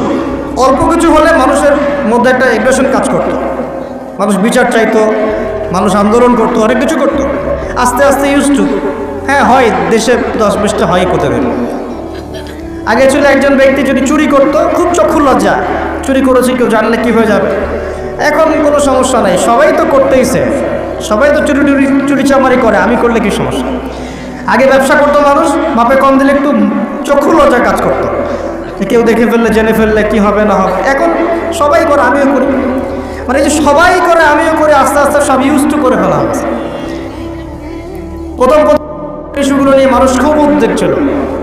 অল্প কিছু হলে মানুষের মধ্যে একটা এগ্রেশন কাজ করতো, মানুষ বিচার চাইতো, মানুষ আন্দোলন করতো, অনেক কিছু করতো। আস্তে আস্তে ইউজ টু, হ্যাঁ হয়, দেশে 10-20টা হয় প্রতিদিন। আগে ছিল একজন ব্যক্তি যদি চুরি করতো, খুব চক্ষু লজ্জা, চুরি করেছে কেউ জানলে কী হয়ে যাবে। এখন কোনো সমস্যা নাই, সবাই তো করতেইছে, সবাই তো চুরি চামারি করে, আমি করলে কি সমস্যা? আগে ব্যবসা করতো মানুষ, মাপে কম দিলে একটু চক্ষু লজ্জা কাজ করতো, কেউ দেখে ফেললে, জেনে ফেললে কি হবে না হবে। এখন সবাই করে, আমিও করি, মানে এই যে সবাই করে আমিও করি, আস্তে আস্তে সব ইউজ টু করে ফেলা হচ্ছে। প্রথম ইস্যুগুলো নিয়ে মানুষ খুব উদ্বেগ ছিল,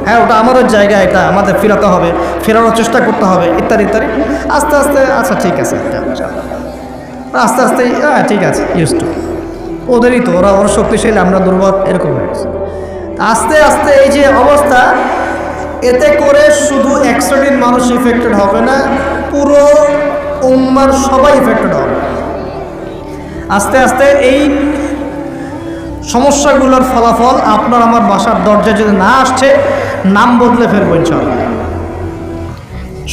হ্যাঁ ওটা আমাদের জায়গা, এটা আমাদের ফেরাতে হবে, ফেরানোর চেষ্টা করতে হবে, ইত্যাদি ইত্যাদি। আস্তে আস্তে আচ্ছা ঠিক আছে, আস্তে আস্তে হ্যাঁ ঠিক আছে, ইউজ টু। ওদেরই তো, ওরা শক্তিশালী, আমরা দুর্বল, এরকম হয়ে গেছে। আস্তে আস্তে এই যে অবস্থা, এতে করে শুধু 100জন মানুষ ইফেক্টেড হবে না, পুরো উম্মার সবাই ইফেক্টেড হবে। আস্তে আস্তে এই সমস্যাগুলোর ফলাফল আপনার আমার বাসার দরজায় যদি না আসছে, নাম বদলে ফেলবো ইনশাআল্লাহ।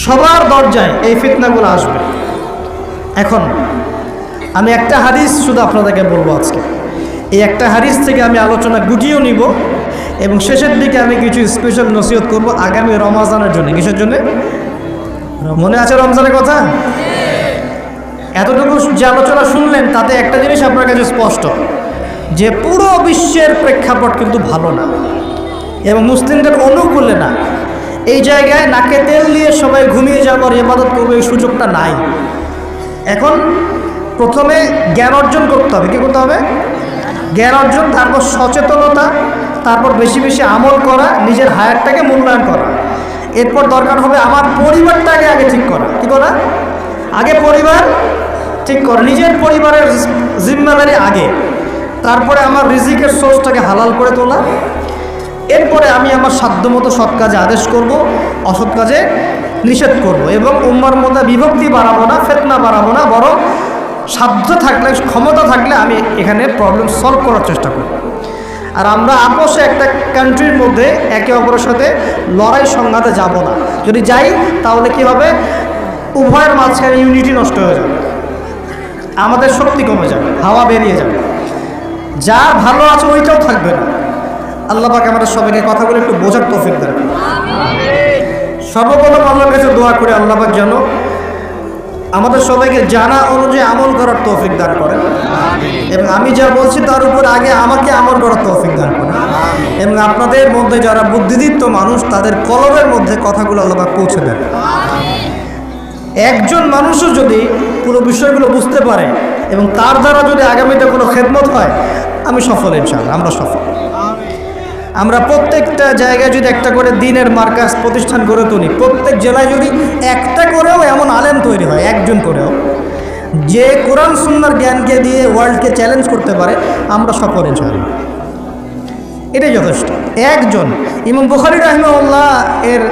সবার দরজায় এই ফিতনাগুলো আসবে। এখন আমি একটা হাদিস শুধু আপনাদেরকে বলবো আজকে। এই একটা হাদিস থেকে আমি আলোচনা গুটিয়েও নিব, এবং শেষের দিকে আমি কিছু স্পেশাল নসিহত করব আগামী রমাজানের জন্য। কিসের জন্য? মনে আছে রমজানের কথা? এতটুকু যে আলোচনা শুনলেন তাতে একটা জিনিস আপনার কাছে স্পষ্ট, যে পুরো বিশ্বের প্রেক্ষাপট কিন্তু ভালো না এবং মুসলিমদের অনুকূলে না। এই জায়গায় নাকে তেল দিয়ে সবাই ঘুমিয়ে যাওয়ার ইবাদত করবে এই সুযোগটা নাই। এখন প্রথমে জ্ঞান অর্জন করতে হবে। কী করতে হবে? জ্ঞান অর্জন, তারপর সচেতনতা, তারপর বেশি বেশি আমল করা, নিজের হায়াতটাকে মূল্যায়ন করা। এরপর দরকার হবে আমার পরিবারটাকে আগে ঠিক করা। কী করা? আগে পরিবার ঠিক করা, নিজের পরিবারের জিম্মাদারি আগে, তারপরে আমার রিজিকের সোর্সটাকে হালাল করে তোলা। এরপরে আমি আমার সাধ্যমতো সৎ কাজে আদেশ করব, অসৎ কাজে নিষেধ করব, এবং উম্মার মধ্যে বিভক্তি বাড়াবো না, ফিতনা বাড়াবো না, বরং সাধ্য থাকলে, ক্ষমতা থাকলে আমি এখানে প্রবলেম সলভ করার চেষ্টা করব। আর আমরা আপোষে একটা কান্ট্রির মধ্যে একে অপরের সাথে লড়াই সংঘাতে যাব না। যদি যাই তাহলে কি হবে? উভয়ের মাঝখানে ইউনিটি নষ্ট হয়ে যাবে, আমাদের শক্তি কমে যাবে, হাওয়া বেরিয়ে যাবে, যা ভালো আছে ওইটাও থাকবে না। আল্লাহ পাক আমাদের সবাইকে কথাগুলো একটু বোঝার তৌফিক দেন। সর্বপ্রথম আল্লাহর কাছে দোয়া করে আল্লাহ পাক যেন আমাদের সবাইকে জানা অনুযায়ী আমল করার তৌফিক দান করেন, এবং আমি যা বলছি তার উপর আগে আমাকে আমল করার তৌফিক দান করেন, এবং আপনাদের মধ্যে যারা বুদ্ধিদীপ্ত মানুষ তাদের কলমের মধ্যে কথাগুলো আল্লাহ পাক পৌঁছে দেন। একজন মানুষও যদি পুরো বিষয়গুলো বুঝতে পারে এবং তার দ্বারা যদি আগামীতে কোনো খেদমত হয়, আমি সফল ইনশাআল্লাহ। আমরা সফল। আমরা প্রত্যেকটা জায়গায় যদি একটা করে দিনের মার্কাজ প্রতিষ্ঠান গড়ে তুলি, প্রত্যেক জেলায় যদি একটা করেও এমন আলেম তৈরি হয়, একজন করেও, যে কোরআন সুন্নাহর জ্ঞানকে দিয়ে ওয়ার্ল্ডকে চ্যালেঞ্জ করতে পারে, আমরা সফল ইনশাআল্লাহ। এটাই যথেষ্ট। একজন। ইমাম বুখারী রাহিমাহুল্লাহ এর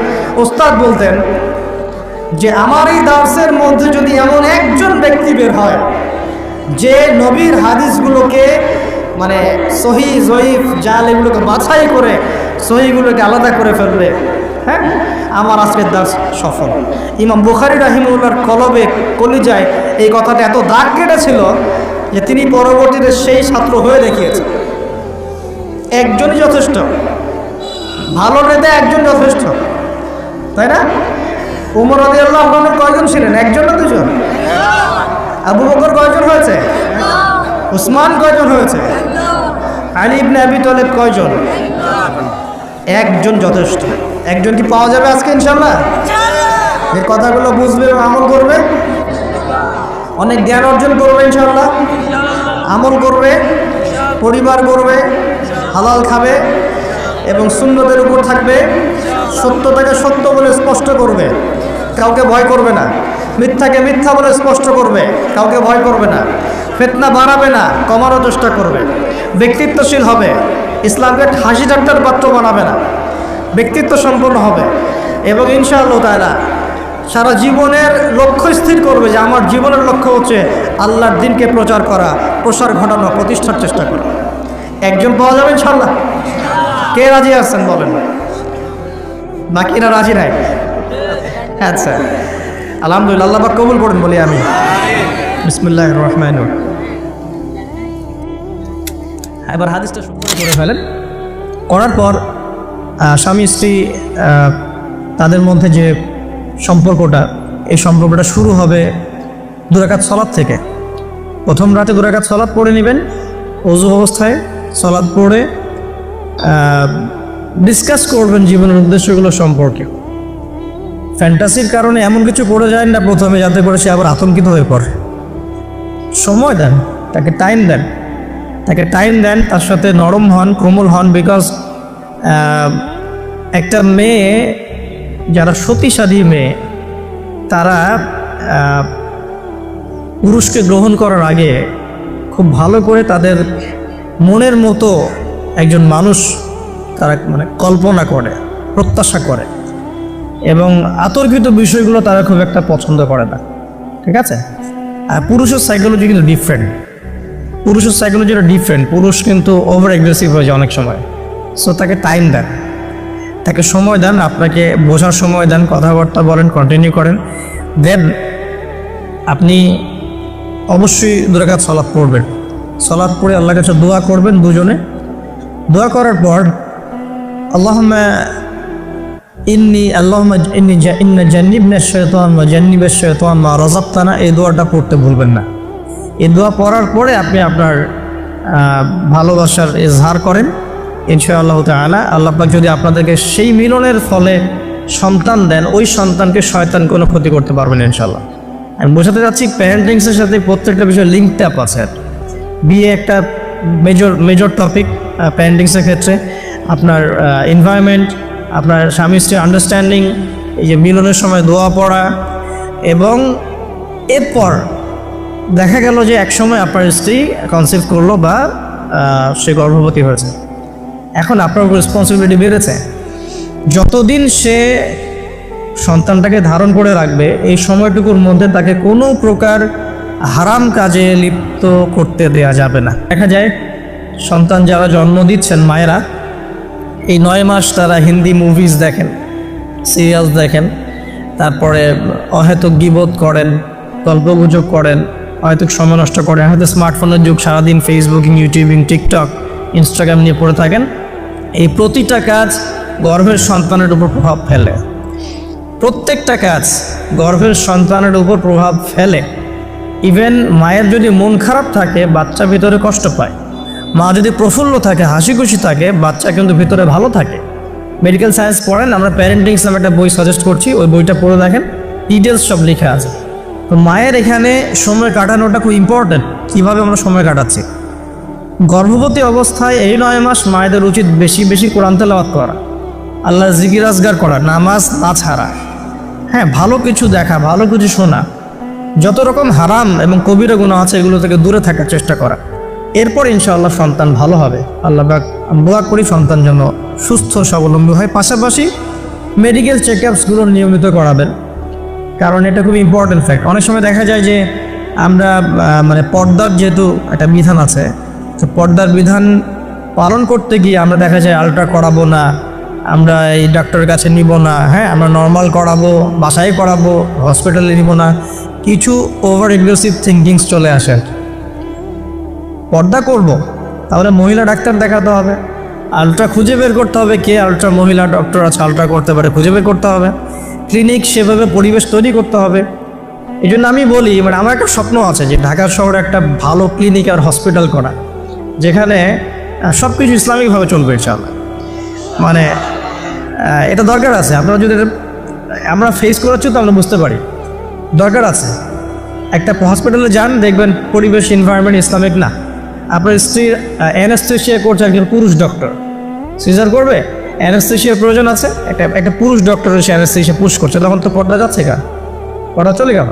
ওস্তাদ বলতেন যে আমার এই দার্সের মধ্যে যদি এমন একজন ব্যক্তি বের হয় যে নবীর হাদিসগুলোকে মানে সহি জয়ীফ জাল এগুলোকে বাছাই করে সহিগুলোকে আলাদা করে ফেলবে, হ্যাঁ, আমার আজকের দার্স সফল। ইমাম বুখারী রাহিমাহুল্লাহর কলবে কলিজায় এই কথাটা এত দাগ কেটেছিল যে তিনি পরবর্তীতে সেই ছাত্র হয়ে দেখিয়েছেন। একজনই যথেষ্ট। ভালো নেতা একজন যথেষ্ট, তাই না? উমর রাদিয়াল্লাহু আনহু কয়জন ছিলেন? একজন না দুজন? আবু বকর কয়জন হয়েছে? উসমান কয়জন হয়েছে? আলী ইবনে আবি তালেব কয়জন? একজন যথেষ্ট। একজন কি পাওয়া যাবে আজকে ইনশাআল্লাহ? যে কথাগুলো বুঝবে এবং আমল করবে, অনেক জ্ঞান অর্জন করবে ইনশাআল্লাহ, আমল করবে, পরিবার করবে, হালাল খাবে এবং সুন্নতের উপর থাকবে, সত্যটাকে সত্য বলে স্পষ্ট করবে, কাউকে ভয় করবে না, মিথ্যাকে মিথ্যা বলে স্পষ্ট করবে, কাউকে ভয় করবে না, ফিতনা বাড়াবে না, কমানোর চেষ্টা করবে, ব্যক্তিত্বশীল হবে, ইসলামকে হাসি ঠাট্টার পাত্র বানাবে না, ব্যক্তিত্ব সম্পন্ন হবে, এবং ইনশাআল্লাহ তাআলা সারা জীবনের লক্ষ্য স্থির করবে যে আমার জীবনের লক্ষ্য হচ্ছে আল্লাহর দ্বীনকে প্রচার করা, প্রসার ঘটানো, প্রতিষ্ঠার চেষ্টা করা। একজন পাওয়া যাবে ইনশাআল্লাহ? কে রাজি আছেন বলেন? বাকিরা রাজি নাই? আচ্ছা, আলহামদুলিল্লাহ। আল্লাহ পাক কবুল করুন বলি আমি। বিসমিল্লাহির রহমানির রহিম। এবার হাদিসটা শুরু করে ফেলেন। করার পর স্বামী স্ত্রী তাদের মধ্যে যে সম্পর্কটা, এই সম্পর্কটা শুরু হবে 2 রাকাত সালাত থেকে। প্রথম রাতে 2 রাকাত সালাত পড়ে নেবেন, ওযু অবস্থায় সালাত পড়ে ডিসকাস করবেন জীবনের উদ্দেশ্যগুলো সম্পর্কে। ফ্যান্টাসির কারণে এমন কিছু করে যায় না প্রথমে, যাতে করে সে আবার আতঙ্কিত হয়ে পড়ে। সময় দেন, তাকে টাইম দেন, তার সাথে নরম হন, কোমল হন। বিকজ একটা মেয়ে, যারা সতীসাধী মেয়ে, তারা পুরুষকে গ্রহণ করার আগে খুব ভালো করে তাদের মনের মতো একজন মানুষ তারা মানে কল্পনা করে, প্রত্যাশা করে, এবং আতর্কিত বিষয়গুলো তারা খুব একটা পছন্দ করে না। ঠিক আছে? আর পুরুষের সাইকোলজি কিন্তু ডিফারেন্ট। পুরুষ কিন্তু ওভার অ্যাগ্রেসিভ হয়ে যায় অনেক সময়। সো তাকে টাইম দেন, তাকে সময় দেন, আপনাকে বোঝার সময় দেন, কথাবার্তা বলেন, কন্টিনিউ করেন। দেন আপনি অবশ্যই 2 রাকাত সালাত পড়বেন। সালাত পড়ে আল্লাহর কাছে দোয়া করবেন দুজনে। দোয়া করার পর আল্লাহুম্মা ইন্নি আল্লাহুম্মা ইন্না জান্নিবনা শাইতান ওয়া জান্নিবাশ শাইতান মা রাযাকতানা, এই দোয়াটা পড়তে ভুলবেন না। এই দোয়া পড়ার পরে আপনি আপনার ভালোবাসার ইজহার করেন, ইনশাআল্লাহ তাআলা আল্লাহ পাক যদি আপনাদেরকে সেই মিলনের ফলে সন্তান দেন, ওই সন্তানকে শয়তান কোনো ক্ষতি করতে পারবেন ইনশাআল্লাহ। আমি বোঝাতে চাচ্ছি প্যারেন্টিংসের সাথে প্রত্যেকটা বিষয় লিঙ্ক আপ আছে। বিয়ে একটা মেজর টপিক প্যারেন্টিংসের ক্ষেত্রে। আপনার এনভায়রনমেন্ট, আপনার স্বামী স্ত্রীর আন্ডারস্ট্যান্ডিং, এই যে মিলনের সময় দোয়া পড়া, এবং এরপর দেখা গেল যে একসময় আপনার স্ত্রী কনসিভ করলো বা সে গর্ভবতী হয়েছে, এখন আপনার উপর রেসপন্সিবিলিটি বেড়েছে। যতদিন সে সন্তানটাকে ধারণ করে রাখবে, এই সময়টুকুর মধ্যে তাকে কোনো প্রকার হারাম কাজে লিপ্ত করতে দেয়া যাবে না। দেখা যায় সন্তান যারা জন্ম দিচ্ছেন মায়েরা, এই 9 মাস তারা হিন্দি মুভিজ দেখেন, সিরিয়ালস দেখেন, তারপরে অহেতুক গীবত করেন, গল্পগুজব করেন, অহেতুক সময় নষ্ট করেন, হয়তো স্মার্টফোনের যুগ, সারাদিন ফেসবুকিং, ইউটিউবিং, টিকটক, ইনস্টাগ্রাম নিয়ে পড়ে থাকেন। এই প্রতিটা কাজ গর্ভের সন্তানের উপর প্রভাব ফেলে, প্রত্যেকটা কাজ গর্ভের সন্তানের উপর প্রভাব ফেলে। ইভেন মায়ের যদি মন খারাপ থাকে, বাচ্চা ভিতরে কষ্ট পায়। মা যদি প্রফুল্ল থাকে, হাসি খুশি থাকে, বাচ্চা কিন্তু ভিতরে ভালো থাকে। মেডিকেল সায়েন্স পড়েন, আমরা প্যারেন্টিংস নামে একটা বই সাজেস্ট করছি, ওই বইটা পড়ে দেখেন, ডিটেলস সব লেখা আছে। তো মায়ের এখানে সময় কাটানোটা খুব ইম্পর্টেন্ট। কীভাবে আমরা সময় কাটাচ্ছি গর্ভবতী অবস্থায়? এই 9 মাস মায়েদের উচিত বেশি বেশি কোরআন তেলাওয়াত করা, আল্লাহর জিকির আজগার করা, নামাজ না ছাড়া, হ্যাঁ ভালো কিছু দেখা, ভালো কিছু শোনা, যত রকম হারাম এবং কবিরা গুনাহ আছে এগুলো থেকে দূরে থাকার চেষ্টা করা। এরপর ইনশাআল্লাহ সন্তান ভালো হবে। আল্লাহ পাক দোয়া করি সন্তান যেন সুস্থ স্বাবলম্বী হয়। পাশাপাশি মেডিকেল চেকআপসগুলো নিয়মিত করাবেন, কারণ এটা খুব ইম্পর্টেন্ট ফ্যাক্ট। অনেক সময় দেখা যায় যে আমরা মানে পর্দার যেহেতু একটা বিধান আছে, তো পর্দার বিধান পালন করতে গিয়ে আমরা দেখা যায় আলট্রা করাবো না, আমরা এই ডাক্তারের কাছে নিব না, হ্যাঁ আমরা নর্মাল করাবো, বাসায় করাবো, হসপিটালে নিব না, কিছু ওভার এগ্রেসিভ থিঙ্কিংস চলে আসে। পর্দা করব তাহলে মহিলা ডাক্তার দেখাতে হবে, আলট্রা খুঁজে বের করতে হবে কে আলট্রা মহিলা ডক্টর আছে আলট্রা করতে পারে, খুঁজে বের করতে হবে, ক্লিনিক সেভাবে পরিবেশ তৈরি করতে হবে। এই জন্য আমি বলি, মানে আমার একটা স্বপ্ন আছে যে ঢাকা শহরে একটা ভালো ক্লিনিক আর হসপিটাল করা, যেখানে সব কিছু ইসলামিকভাবে চলবে ইনশাআল্লাহ। মানে এটা দরকার আছে। আপনারা যদি আমরা ফেস করাচ্ছি তো আমরা বুঝতে পারি দরকার আছে। একটা হসপিটালে যান, দেখবেন পরিবেশ এনভায়রনমেন্ট ইসলামিক না। আপনার স্ত্রীর অ্যানাস্থেশিয়া করছে একজন পুরুষ ডক্টর, সিজার করবে, অ্যানাস্থেশিয়ার প্রয়োজন আছে, একটা পুরুষ ডক্টর এসে অ্যানাস্থেশিয়া পুশ করছে, তখন তো পর্দা যাচ্ছে কেন? পর্দা চলে গেল।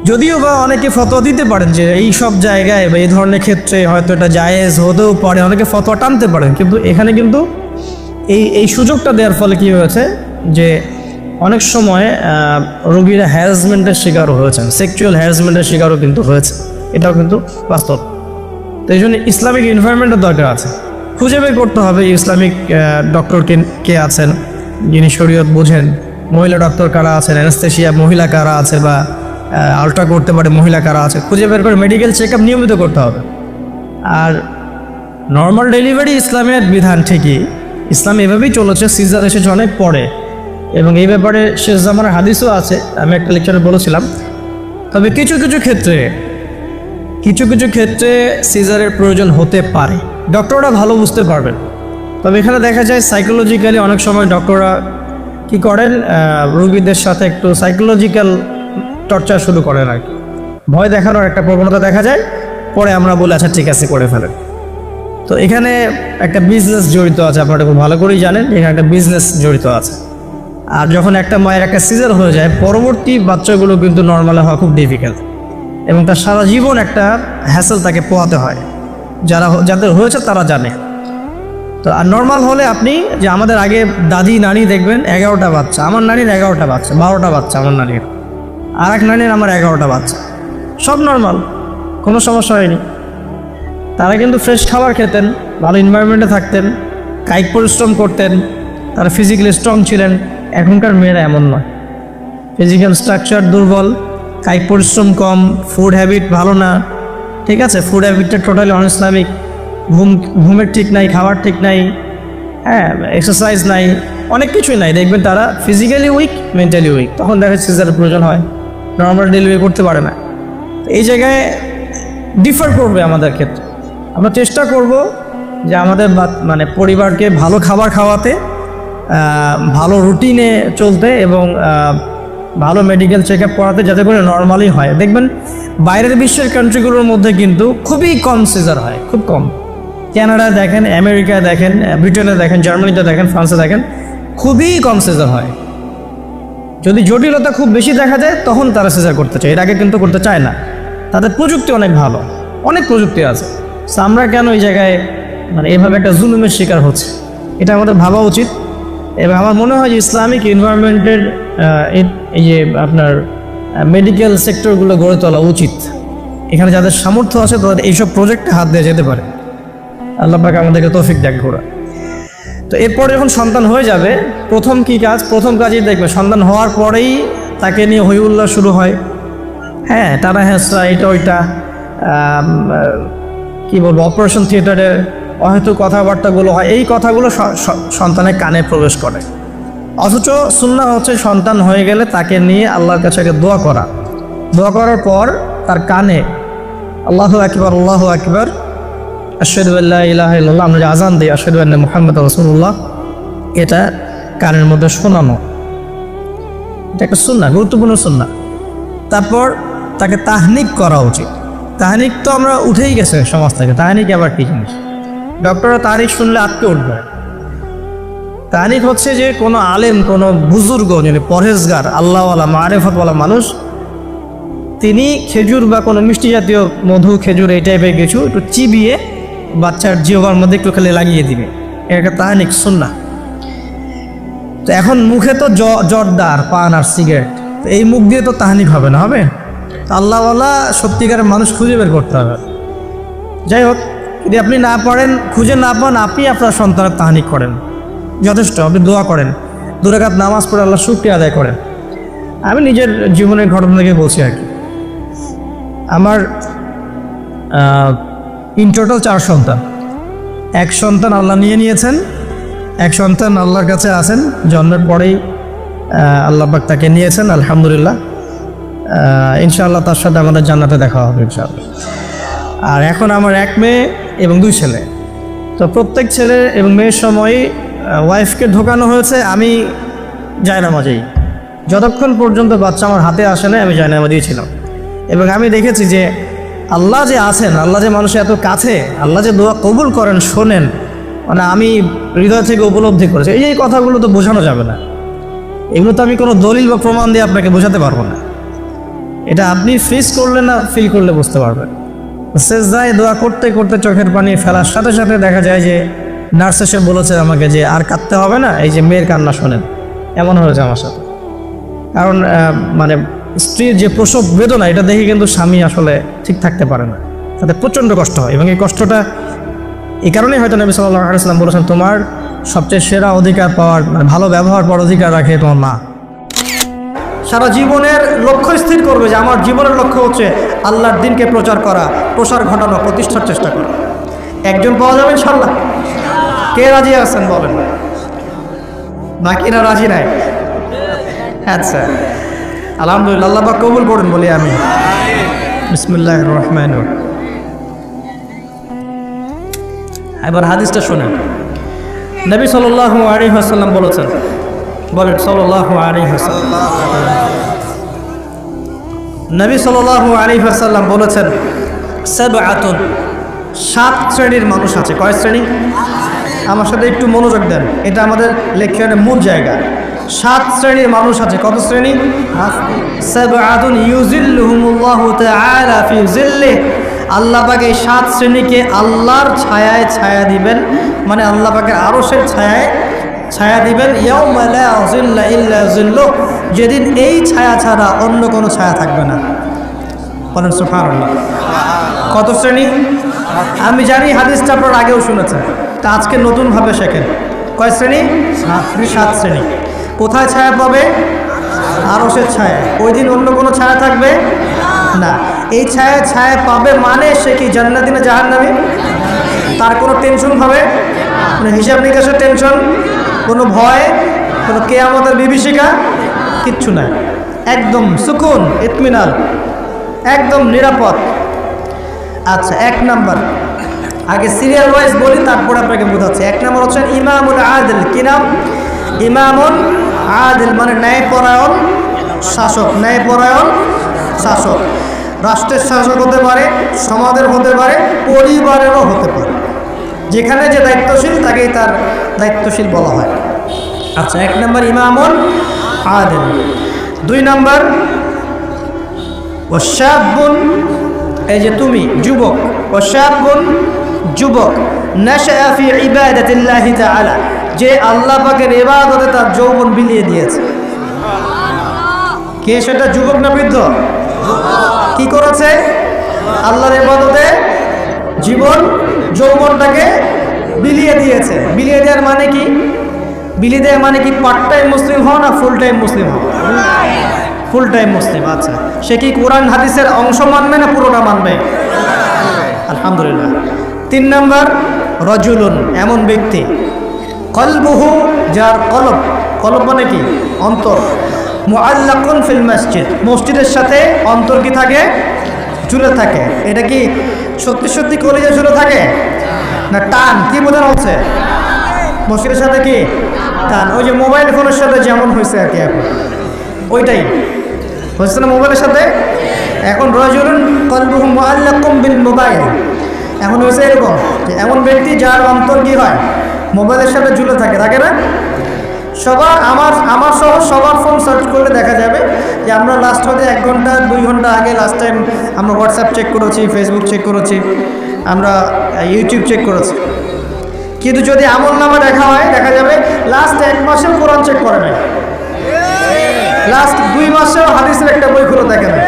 যদিও বা অনেকে ফতোয়া দিতে পারেন যে এই সব জায়গায় বা এই ধরনের ক্ষেত্রে হয়তো এটা জায়েজ হতেও পারে, অনেকে ফতোয়া টানতে পারেন, কিন্তু এখানে কিন্তু এই সুযোগটা দেওয়ার ফলে কী হয়েছে যে অনেক সময় রোগীরা হ্যারাসমেন্টের শিকারও হয়েছেন, সেক্সুয়াল হ্যারাসমেন্টের শিকারও কিন্তু হয়েছে, এটাও কিন্তু বাস্তব। তো এই জন্য ইসলামিক এনভায়রনমেন্টের দরকার আছে। খুঁজে বের করতে হবে ইসলামিক ডক্টর কে আছেন, যিনি শরীয়ত বোঝেন, মহিলা ডক্টর কারা আছেন, অ্যানেস্থেশিয়া মহিলা কারা আছে বা আলট্রা করতে পারে মহিলা কারা আছে, খুঁজে বের করে মেডিকেল চেক আপ নিয়মিত করতে হবে। আর নর্মাল ডেলিভারি ইসলামের বিধান ঠিকই, ইসলাম এভাবেই চলেছে, সিজার এসেছে অনেক পরে, এবং এই ব্যাপারে শেষ জামানার হাদিসও আছে, আমি একটা লেকচারে বলেছিলাম। তবে কিছু কিছু ক্ষেত্রে সিজারের প্রয়োজন হতে পারে, ডক্টররা ভালো বুঝতে পারবেন। তবে এখানে দেখা যায় সাইকোলজিক্যালি অনেক সময় ডক্টররা কি করেন, রোগীদের সাথে একটু সাইকোলজিক্যাল টর্চার শুরু করেন আর কি, ভয় দেখানোর একটা প্রবণতা দেখা যায়। পরে আমরা বলি আচ্ছা ঠিক আছে করে ফেলেন। তো এখানে একটা বিজনেস জড়িত আছে, আপনারা খুব ভালো করেই জানেন এখানে একটা বিজনেস জড়িত আছে। আর যখন একটা মায়ের একটা সিজার হয়ে যায়, পরবর্তী বাচ্চাগুলো কিন্তু নর্মাল হওয়া খুব ডিফিকাল্ট, এবং তার সারা জীবন একটা হ্যাসেল তাকে পোহাতে হয়। যাদের হয়েছে তারা জানে। তো আর নর্মাল হলে আপনি যে আমাদের আগে দাদি নানি দেখবেন 11টা বাচ্চা, আমার নানির 11টা বাচ্চা, 12টা বাচ্চা আমার নানির, আর এক নানির আমার 11টা বাচ্চা, সব নর্মাল, কোনো সমস্যা হয়নি। তারা কিন্তু ফ্রেশ খাবার খেতেন, ভালো এনভায়রনমেন্টে থাকতেন, কায়িক পরিশ্রম করতেন, তারা ফিজিক্যালি স্ট্রং ছিলেন। এখনকার মেয়েরা এমন নয়, ফিজিক্যাল স্ট্রাকচার দুর্বল, কায়িক পরিশ্রম কম, ফুড হ্যাবিট ভালো না, ঠিক আছে, ফুড হ্যাবিটটা টোটালি অনইসলামিক, ঘুমের ঠিক নাই, খাবার ঠিক নাই, হ্যাঁ এক্সারসাইজ নাই, অনেক কিছুই নাই, দেখবেন তারা ফিজিক্যালি উইক, মেন্টালি উইক, তখন দেখা যাচ্ছে সিজারের প্রয়োজন হয়, নর্মাল ডেলিভারি করতে পারে না। এই জায়গায় ডিফার করবে আমাদের ক্ষেত্রে। আমরা চেষ্টা করব যে আমাদের মানে পরিবারকে ভালো খাবার খাওয়াতে, ভালো রুটিনে চলতে এবং ভালো মেডিকেল চেক আপ করাতে, যাতে করে নর্মালি হয়। দেখবেন বাইরের বিশ্বের কান্ট্রিগুলোর মধ্যে কিন্তু খুবই কম সিজার হয়, খুব কম। কানাডায় দেখেন, আমেরিকায় দেখেন, ব্রিটেনে দেখেন, জার্মানিতে দেখেন, ফ্রান্সে দেখেন, খুবই কম সিজার হয়। যদি জটিলতা খুব বেশি দেখা যায় তখন তারা সিজার করতে চায়, এর আগে কিন্তু করতে চায় না। তাদের প্রযুক্তি অনেক ভালো, অনেক প্রযুক্তি আছে। So আমরা কেন এই জায়গায় মানে এভাবে একটা জুলুমের শিকার হচ্ছে, এটা আমাদের ভাবা উচিত। এবং আমার মনে হয় যে ইসলামিক এনভায়রনমেন্টের এই যে আপনার মেডিকেল সেক্টরগুলো গড়ে তোলা উচিত। এখানে যাদের সামর্থ্য আছে তাদের এইসব প্রজেক্টে হাত দিয়ে যেতে পারে। আল্লাহ পাক আমাদেরকে তৌফিক দেখ ঘোরা। তো এরপর যখন সন্তান হয়ে যাবে, প্রথম কি কাজ? প্রথম কাজই দেখবে সন্তান হওয়ার পরেই তাকে নিয়ে হই উল্লাহ শুরু হয়। হ্যাঁ, টানা হেঁচড়া, এটা ওইটা, কি বলবো, অপারেশন থিয়েটারে হয়তো কথাবার্তাগুলো হয়, এই কথাগুলো সন্তানের কানে প্রবেশ করে। অথচ সুন্নাহ হচ্ছে সন্তান হয়ে গেলে তাকে নিয়ে আল্লাহর কাছে দোয়া করা। দোয়া করার পর তার কানে আল্লাহু আকবার, আল্লাহু আকবার, আশহাদু আল্লা ইলাহা ইল্লাল্লাহ, আমরা যে আযান দিই আশহাদু আন্না মুহাম্মাদুর রাসূলুল্লাহ, এটা কানের মধ্যে শোনানো। এটা একটা সুন্নাহ, গুরুত্বপূর্ণ সুন্নাহ। তারপর তাকে তাহনিক করা উচিত। তাহনিক তো আমরা উঠেই গেছে সমাজ থেকে, তাহনিক আবার কি জিনিস? ডক্টররা তাহনিক শুনলে আটকে উঠবে। তাহনিক হচ্ছে যে কোনো আলেম, কোনো বুজুর্গ, যিনি পরহেজগার, আল্লাহওয়ালা, মারেফতওয়ালা মানুষ, তিনি খেজুর বা কোনো মিষ্টি জাতীয় মধু, খেজুর, এই টাইপের কিছু একটু চিবিয়ে বাচ্চার জিহ্বার মধ্যে একটু খালি লাগিয়ে দিবে, এটা তাহনিক সুন্নাহ। তো এখন মুখে তো জর্দার, পান আর সিগারেট, তো এই মুখ দিয়ে তো তাহনিক হবে না, হবে? আল্লাহওয়ালা সত্যিকারের মানুষ খুঁজে বের করতে হবে। যাই হোক, যদি আপনি না পারেন, খুঁজে না পান, আপনি আপনার সন্তানের তাহনিক করেন, যথেষ্ট। আপনি দোয়া করেন, 2 রাকাত নামাজ পড়ে আল্লাহ শুকরিয়া আদায় করেন। আমি নিজের জীবনের ঘটনা থেকে বলছি আর কি। আমার ইন টোটাল 4 সন্তান। 1 সন্তান আল্লাহ নিয়েছেন, 1 সন্তান আল্লাহর কাছে আছেন, জন্মের পরেই আল্লাহ পাক তাকে নিয়েছেন, আলহামদুলিল্লাহ। ইনশাআল্লাহ তার সাথে আমাদের জান্নাতে দেখা হবে ইনশাআল্লাহ। আর এখন আমার 1 মেয়ে এবং 2 ছেলে। তো প্রত্যেক ছেলে এবং মেয়ের সময়ই ওয়াইফকে ঢোকানো হয়েছে আমি জায়নামাজেই। যতক্ষণ পর্যন্ত বাচ্চা আমার হাতে আসে না, আমি জায়নামাজেই ছিলাম। এবং আমি দেখেছি যে আল্লাহ যে আছেন, আল্লাহ যে মানুষের এত কাছে, আল্লাহ যে দোয়া কবুল করেন, শোনেন, মানে আমি হৃদয় থেকে উপলব্ধি করেছি। এই কথাগুলো তো বোঝানো যাবে না, এগুলো তো আমি কোনো দলিল বা প্রমাণ দিয়ে আপনাকে বোঝাতে পারবো না। এটা আপনি ফেস করলে না, ফিল করলে বুঝতে পারবেন। সেজদায় দোয়া করতে করতে চোখের পানি ফেলার সাথে সাথে দেখা যায় যে নার্স এসে বলেছে আমাকে যে আর কাঁদতে হবে না, এই যে মেয়ের কান্না শোনেন। এমন হয়েছে আমার সাথে। কারণ মানে স্ত্রীর যে প্রসব বেদনা, এটা দেখে কিন্তু স্বামী আসলে ঠিক থাকতে পারে না, তাতে প্রচণ্ড কষ্ট হয়। এবং এই কষ্টটা এই কারণেই হয়তো নবী সাল্লাল্লাহু আলাইহি ওয়াসাল্লাম বলেছেন, তোমার সবচেয়ে সেরা অধিকার পাওয়ার, মানে ভালো ব্যবহার পাওয়ার অধিকার রাখে তোমার মা। সারা জীবনের লক্ষ্য স্থির করবে যে আমার জীবনের লক্ষ্য হচ্ছে আল্লাহর দ্বীনকে প্রচার করা, প্রসার ঘটানো, প্রতিষ্ঠার চেষ্টা করা। একজন পাওয়া যাবে ইনশাআল্লাহ? কে রাজি আছেন বলেন? বাকিরা রাজি নাই? আচ্ছা, আলহামদুলিল্লাহ, আল্লাহ পাক কবুল করুন বলি আমি। বিসমিল্লাহির রহমানির রহিম। এবার হাদিসটা শোনেন। নবী সাল্লাল্লাহু আলাইহি ওয়াসাল্লাম বলেছেন, বলেন সাল্লাল্লাহু আলাইহি ওয়াসাল্লাম। নবী সাল্লাল্লাহু আলাইহি ওয়াসাল্লাম বলেছেন, সাবআতুন, 7 শ্রেণীর মানুষ আছে। কয় শ্রেণী? আমার সাথে একটু মনোযোগ দেন, এটা আমাদের লেকচারের মূল জায়গা। 7 শ্রেণীর মানুষ আছে। কত শ্রেণী? সাবআতুন ইউজিল্লুহুমুল্লাহু তাআলা ফি জিল্লিহি, আল্লাহ পাক এই 7 শ্রেণীকে আল্লাহর ছায়ায় ছায়া দিবেন, মানে আল্লাহ পাকের আরশের ছায়ায় ছায়া দিবেন। ইয়াউমা লা জিল্লা ইল্লা জিল্লুহ, যেদিন এই ছায়া ছাড়া অন্য কোনো ছায়া থাকবে না। বলেন সুবহানাল্লাহ। কত শ্রেণী? আমি জানি হাদিসটা আপনারা আগেও শুনেছেন, তা আজকে নতুনভাবে শেখেন। কয় শ্রেণী? 7 শ্রেণী। কোথায় ছায়া পাবে? আরশের ছায়া। ওই দিন অন্য কোনো ছায়া থাকবে না। এই ছায়া ছায়া পাবে মানে সে কি জান্নাতি না জাহান্নামী? তার কোনো টেনশন হবে? মানে হিসাব নিকাশের টেনশন, কোনো ভয় কোনো কেয়ামতের বিভীষিকা কিচ্ছু নাই, একদম সুকুন, ইতমিনান, একদম নিরাপদ। আচ্ছা, 1 নাম্বার, আগে সিরিয়াল ওয়াইজ বলি, তারপর আপনাকে বোঝাচ্ছি। 1 নাম্বার হচ্ছেন ইমামুল আদিল। কি নাম? ইমামুল আদিল, মানে ন্যায়পরায়ণ শাসক। ন্যায়পরায়ণ শাসক, রাষ্ট্রের শাসক হতে পারে, সমাজের হতে পারে, পরিবারেরও হতে পারে। যেখানে যে দায়িত্বশীল তাকেই তার দায়িত্বশীল বলা হয়। আচ্ছা, 1 নাম্বার ইমামুল আদিল। 2 নাম্বার ওয়াশাবুন, এই যে তুমি যুবক, ওয়াশাবুন যুবক, নাশআ ফি ইবাদাতিল্লাহি তাআলা, যে আল্লাহ পাকের ইবাদতে তার যৌবন বিলিয়ে দিয়েছে। কে সেটা, যুবক না বৃদ্ধ? কি করেছে? আল্লাহর ইবাদতে জীবন যৌবনটাকে বিলিয়ে দিয়েছে। বিলিয়ে দেওয়ার মানে কি? বিলিয়ে দেওয়ার মানে কি পার্ট টাইম মুসলিম হও না ফুল টাইম মুসলিম হও? ফুল টাইম মুসলিম। আচ্ছা, সে কি কোরআন হাদিসের অংশ মানবে না পুরোটা মানবে? আলহামদুলিল্লাহ। 3 নাম্বার রজুলুন, এমন ব্যক্তি, কলবুহু, যার কলব, কলব মানে কি? অন্তর, মুআল্লাকুন ফিল মসজিদ, মসজিদের সাথে অন্তর কি থাকে? ঝুলে থাকে। এটা কি সত্যি সত্যি কলিজা ঝুলে থাকে না টান? কি বোঝানো হচ্ছে? মসজিদের সাথে কি টান? ওই যে মোবাইল ফোনের সাথে যেমন হয়েছে আর কি, এখন ওইটাই হচ্ছে না মোবাইলের সাথে। এখন রজুলুন কলবুহু মুআল্লাকুন বিল মোবাইল, এখন হয়েছে এরকম যে এমন ব্যক্তি যার অন্তর কি হয়? মোবাইলের সাথে ঝুলে থাকে, থাকে না? সবার, আমার সহ সবার ফোন সার্চ করলে দেখা যাবে যে আমরা লাস্ট হতে 1 ঘন্টা 2 ঘন্টা আগে লাস্ট টাইম আমরা হোয়াটসঅ্যাপ চেক করেছি, ফেসবুক চেক করেছি, আমরা ইউটিউব চেক করেছি। কিন্তু যদি আমল নামা দেখা হয়, দেখা যাবে লাস্ট 1 মাসেও কোরআন চেক করে নাই, লাস্ট 2 মাসেও হাদিসের একটা বই খুলে দেখে না।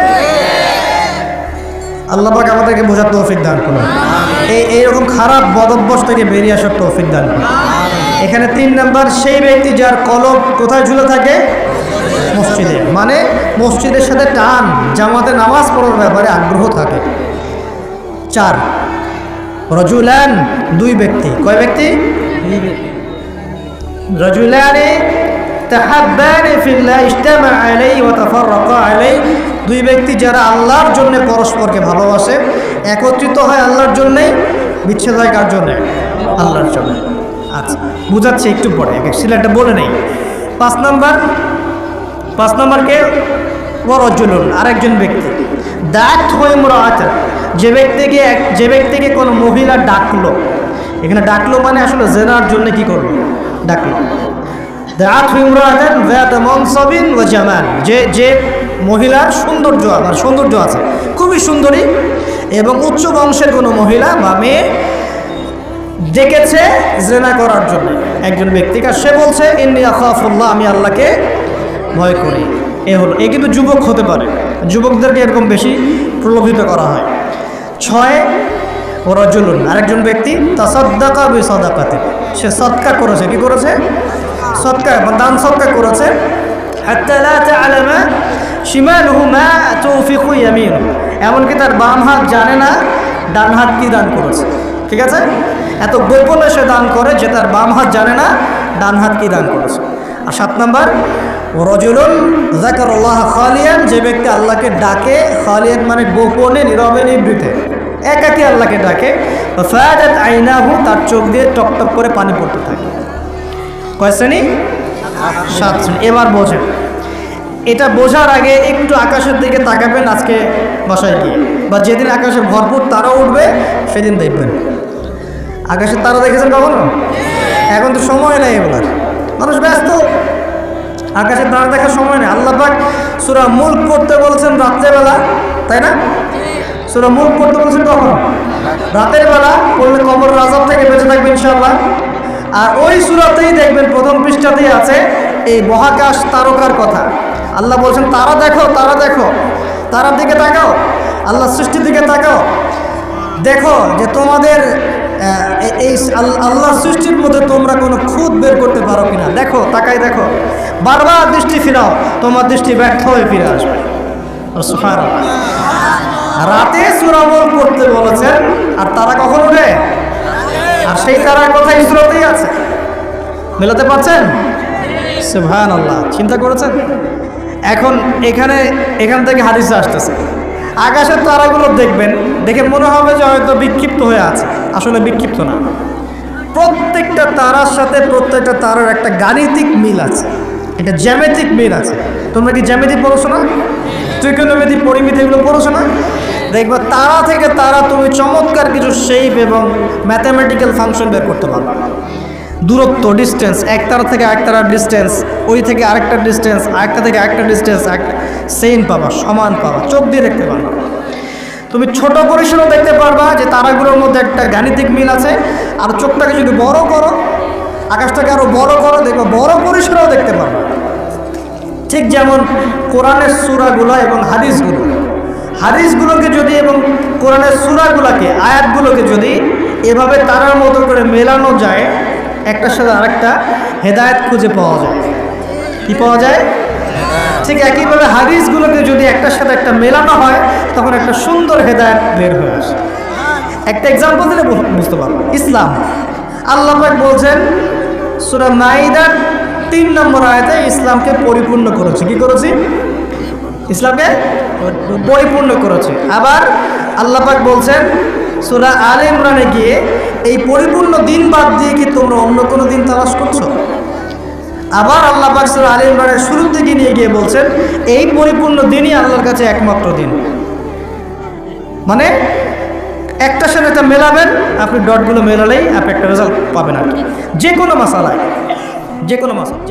আল্লাহ পাক আমাদেরকে বোঝার তৌফিক দান করুন, এইরকম খারাপ বদভ্যাস থেকে বেরিয়ে আসার তৌফিক দান করুন। এখানে 3 নাম্বার, সেই ব্যক্তি যার কলব কোথায় ঝুলে থাকে? মসজিদে, মানে মসজিদের সাথে টান, জামাতে নামাজ পড়ার ব্যাপারে আগ্রহ থাকে। 4 রজুলান, 2 ব্যক্তি। কয় ব্যক্তি? রজুলানি তাহাব্বানি ফিল্লাহ ইজতামা আলাইহি ওয়া তাফাররাকা আলাইহি, 2 ব্যক্তি যারা আল্লাহর জন্য পরস্পরকে ভালোবাসে, একত্রিত হয় আল্লাহর জন্যে, বিচ্ছেদ হয় কার জন্যে? আল্লাহর জন্য। আচ্ছা, বুঝাচ্ছি একটু পরে, সিলেটটা বলে নেই। 5 নাম্বারকে ওয়ারজুলুন, আরেকজন ব্যক্তি, দাত হয়ে মুরাআত, যে ব্যক্তিকে কোনো মহিলা ডাকলো। এখানে ডাকলো মানে আসলে জেনার জন্য কি করলো? ডাকলো। দাত হয়ে মুরাআত যাত মানসাবিন ওয়া জামাল, যে মহিলার সৌন্দর্য আছে, খুবই সুন্দরী এবং উচ্চ বংশের কোনো মহিলা বা মেয়ে ডেকেছে জেনা করার জন্য একজন ব্যক্তিকে। সে বলছে ইন্নী আখাফুল্লাহ, আমি আল্লাহকে ভয় করি। এ কিন্তু যুবক হতে পারে, যুবকদেরকে এরকম বেশি প্রলোভিত করা হয়। 6 রাজুলুন, আরেকজন ব্যক্তি, তাসাদ্দাকা বিসাদাকাতি, সে সদকা করেছে। কি করেছে? সদকা বা দান সদকা করেছে। হাত্তা লা তা'লামা শিমালুহু মা তুনফিকু ইয়ামিনুহু, এমনকি তার বাম হাত জানে না ডান হাত কি দান করেছে। ঠিক আছে, এত গোপনে সে দান করে যে তার বাম হাত জানে না ডান হাত কি দান করেছে। আর 7 নাম্বার রাজুলুন যাকারাল্লাহ খালিয়ান, যে ব্যক্তি আল্লাহকে ডাকে, খালিয়ান মানে গোপনে, নীরবে, নিভৃতে, একাকী আল্লাহকে ডাকে। ফাদাত আইনাহু, তার চোখ দিয়ে টকটক করে পানি পড়তে থাকে। কয় শ্রেণী? 7 শ্রেণী। এবার বোঝেন, এটা বোঝার আগে একটু আকাশের দিকে তাকাবেন আজকে বাসায় গিয়ে, বা যেদিন আকাশে ভরপুর তারা উঠবে সেদিন দেখবেন। আকাশের তারা দেখেছেন কখনো? এখন তো সময় নেই এগুলার, মানুষ ব্যস্ত, আকাশের তারা দেখার সময় নেই। আল্লাহ পাক সূরা মুলক পড়তে বলছেন রাত্রেবেলা, তাই না? সূরা মুলক পড়তে বলছেন কখন? রাতের বেলা পড়লে কবরের আযাব থেকে বেঁচে থাকবে ইনশাআল্লাহ। আর ওই সূরাতেই দেখবেন প্রথম পৃষ্ঠাতেই আছে এই মহাকাশ তারকার কথা। আল্লাহ বলছেন তারা দেখো, তারা দেখো, তারার দিকে তাকাও, আল্লাহ সৃষ্টির দিকে তাকাও, দেখো যে তোমাদের এই আল্লাহ সৃষ্টির মধ্যে তোমরা কোনো খুঁত বের করতে পারো কিনা। দেখো, তাকাই দেখো, বারবার দৃষ্টি ফিরাও, তোমার দৃষ্টি ব্যর্থ হয়ে ফিরে আসবে। সুবহানাল্লাহ। রাতে সূরা মুলক পড়তে বলেছেন, আর তারা কখন ওঠে? আর সেই তারার কথা এই সূরাতেই আছে। মেলাতে পারছেন? সুবহানাল্লাহ, চিন্তা করেছেন? এখন এখান থেকে হাদিসে আসতেছে, আকাশের তারাগুলো দেখবেন, দেখে মনে হবে যে হয়তো বিক্ষিপ্ত হয়ে আছে, আসলে বিক্ষিপ্ত না। প্রত্যেকটা তারার সাথে প্রত্যেকটা তারার একটা গাণিতিক মিল আছে, এটা জ্যামিতিক মিল আছে। তোমরা কি জ্যামিতি পড়ছো না? ত্রিকোণমিতি, পরিমিতি এগুলো পড়ছো না? দেখবা তারা থেকে তারা তুমি চমৎকার কিছু শেপ এবং ম্যাথামেটিক্যাল ফাংশন বের করতে পারবে। দূরত্ব, ডিস্টেন্স, এক তারা থেকে আরেক তারার ডিস্টেন্স, ওই থেকে আরেকটা ডিস্টেন্স, আরেকটা থেকে আরেকটা ডিস্টেন্স, সেম পাবা, সমান পাবা, চোখ দিয়ে দেখতে পারবা। তুমি ছোট পরিসরও দেখতে পারবা যে তারাগুলোর মধ্যে একটা গাণিতিক মিল আছে। আর চোখটাকে যদি বড় করো, আকাশটাকে আরো বড় করো, দেখবা বড় পরিসরেও দেখতে পারবা। ঠিক যেমন কোরআনের সূরাগুলো এবং হাদিসগুলোকে যদি এবং কোরআনের সূরাগুলোকে, আয়াতগুলোকে যদি এভাবে তারার মতো করে মেলানো যায়, একটার সাথে আরেকটা, হেদায়েত খুঁজে পাওয়া যায়। কি পাওয়া যায়? ঠিক একইভাবে হাদিসগুলোকে যদি একটার সাথে একটা মেলানো হয়, তখন একটা সুন্দর হেদায়েত বের হয়ে আসে। একটা এক্সাম্পল দিলে বুঝতে পারবো। ইসলাম, আল্লাহ পাক বলছেন সূরা মাইদার 3 নম্বর আয়াতে, ইসলামকে পরিপূর্ণ করেছে। কি করেছি? ইসলামকে পরিপূর্ণ করেছে। আবার আল্লাহ পাক বলছেন সূরা আলে ইমরানে গিয়ে, এই পরিপূর্ণ দিন বাদ দিয়ে কি তোমরা অন্য কোনো দিন তালাশ করছো? আবার আল্লাহ পাক সূরা আলে ইমরানের শুরুর দিকে নিয়ে গিয়ে বলছেন, এই পরিপূর্ণ দিনই আল্লাহর কাছে একমাত্র দিন। মানে একটার সাথে একটা মেলাবেন, আপনি ডটগুলো মেলালেই আপনি একটা রেজাল্ট পাবেন। আর যে কোনো মাসালায়, যে কোনো মাসালা।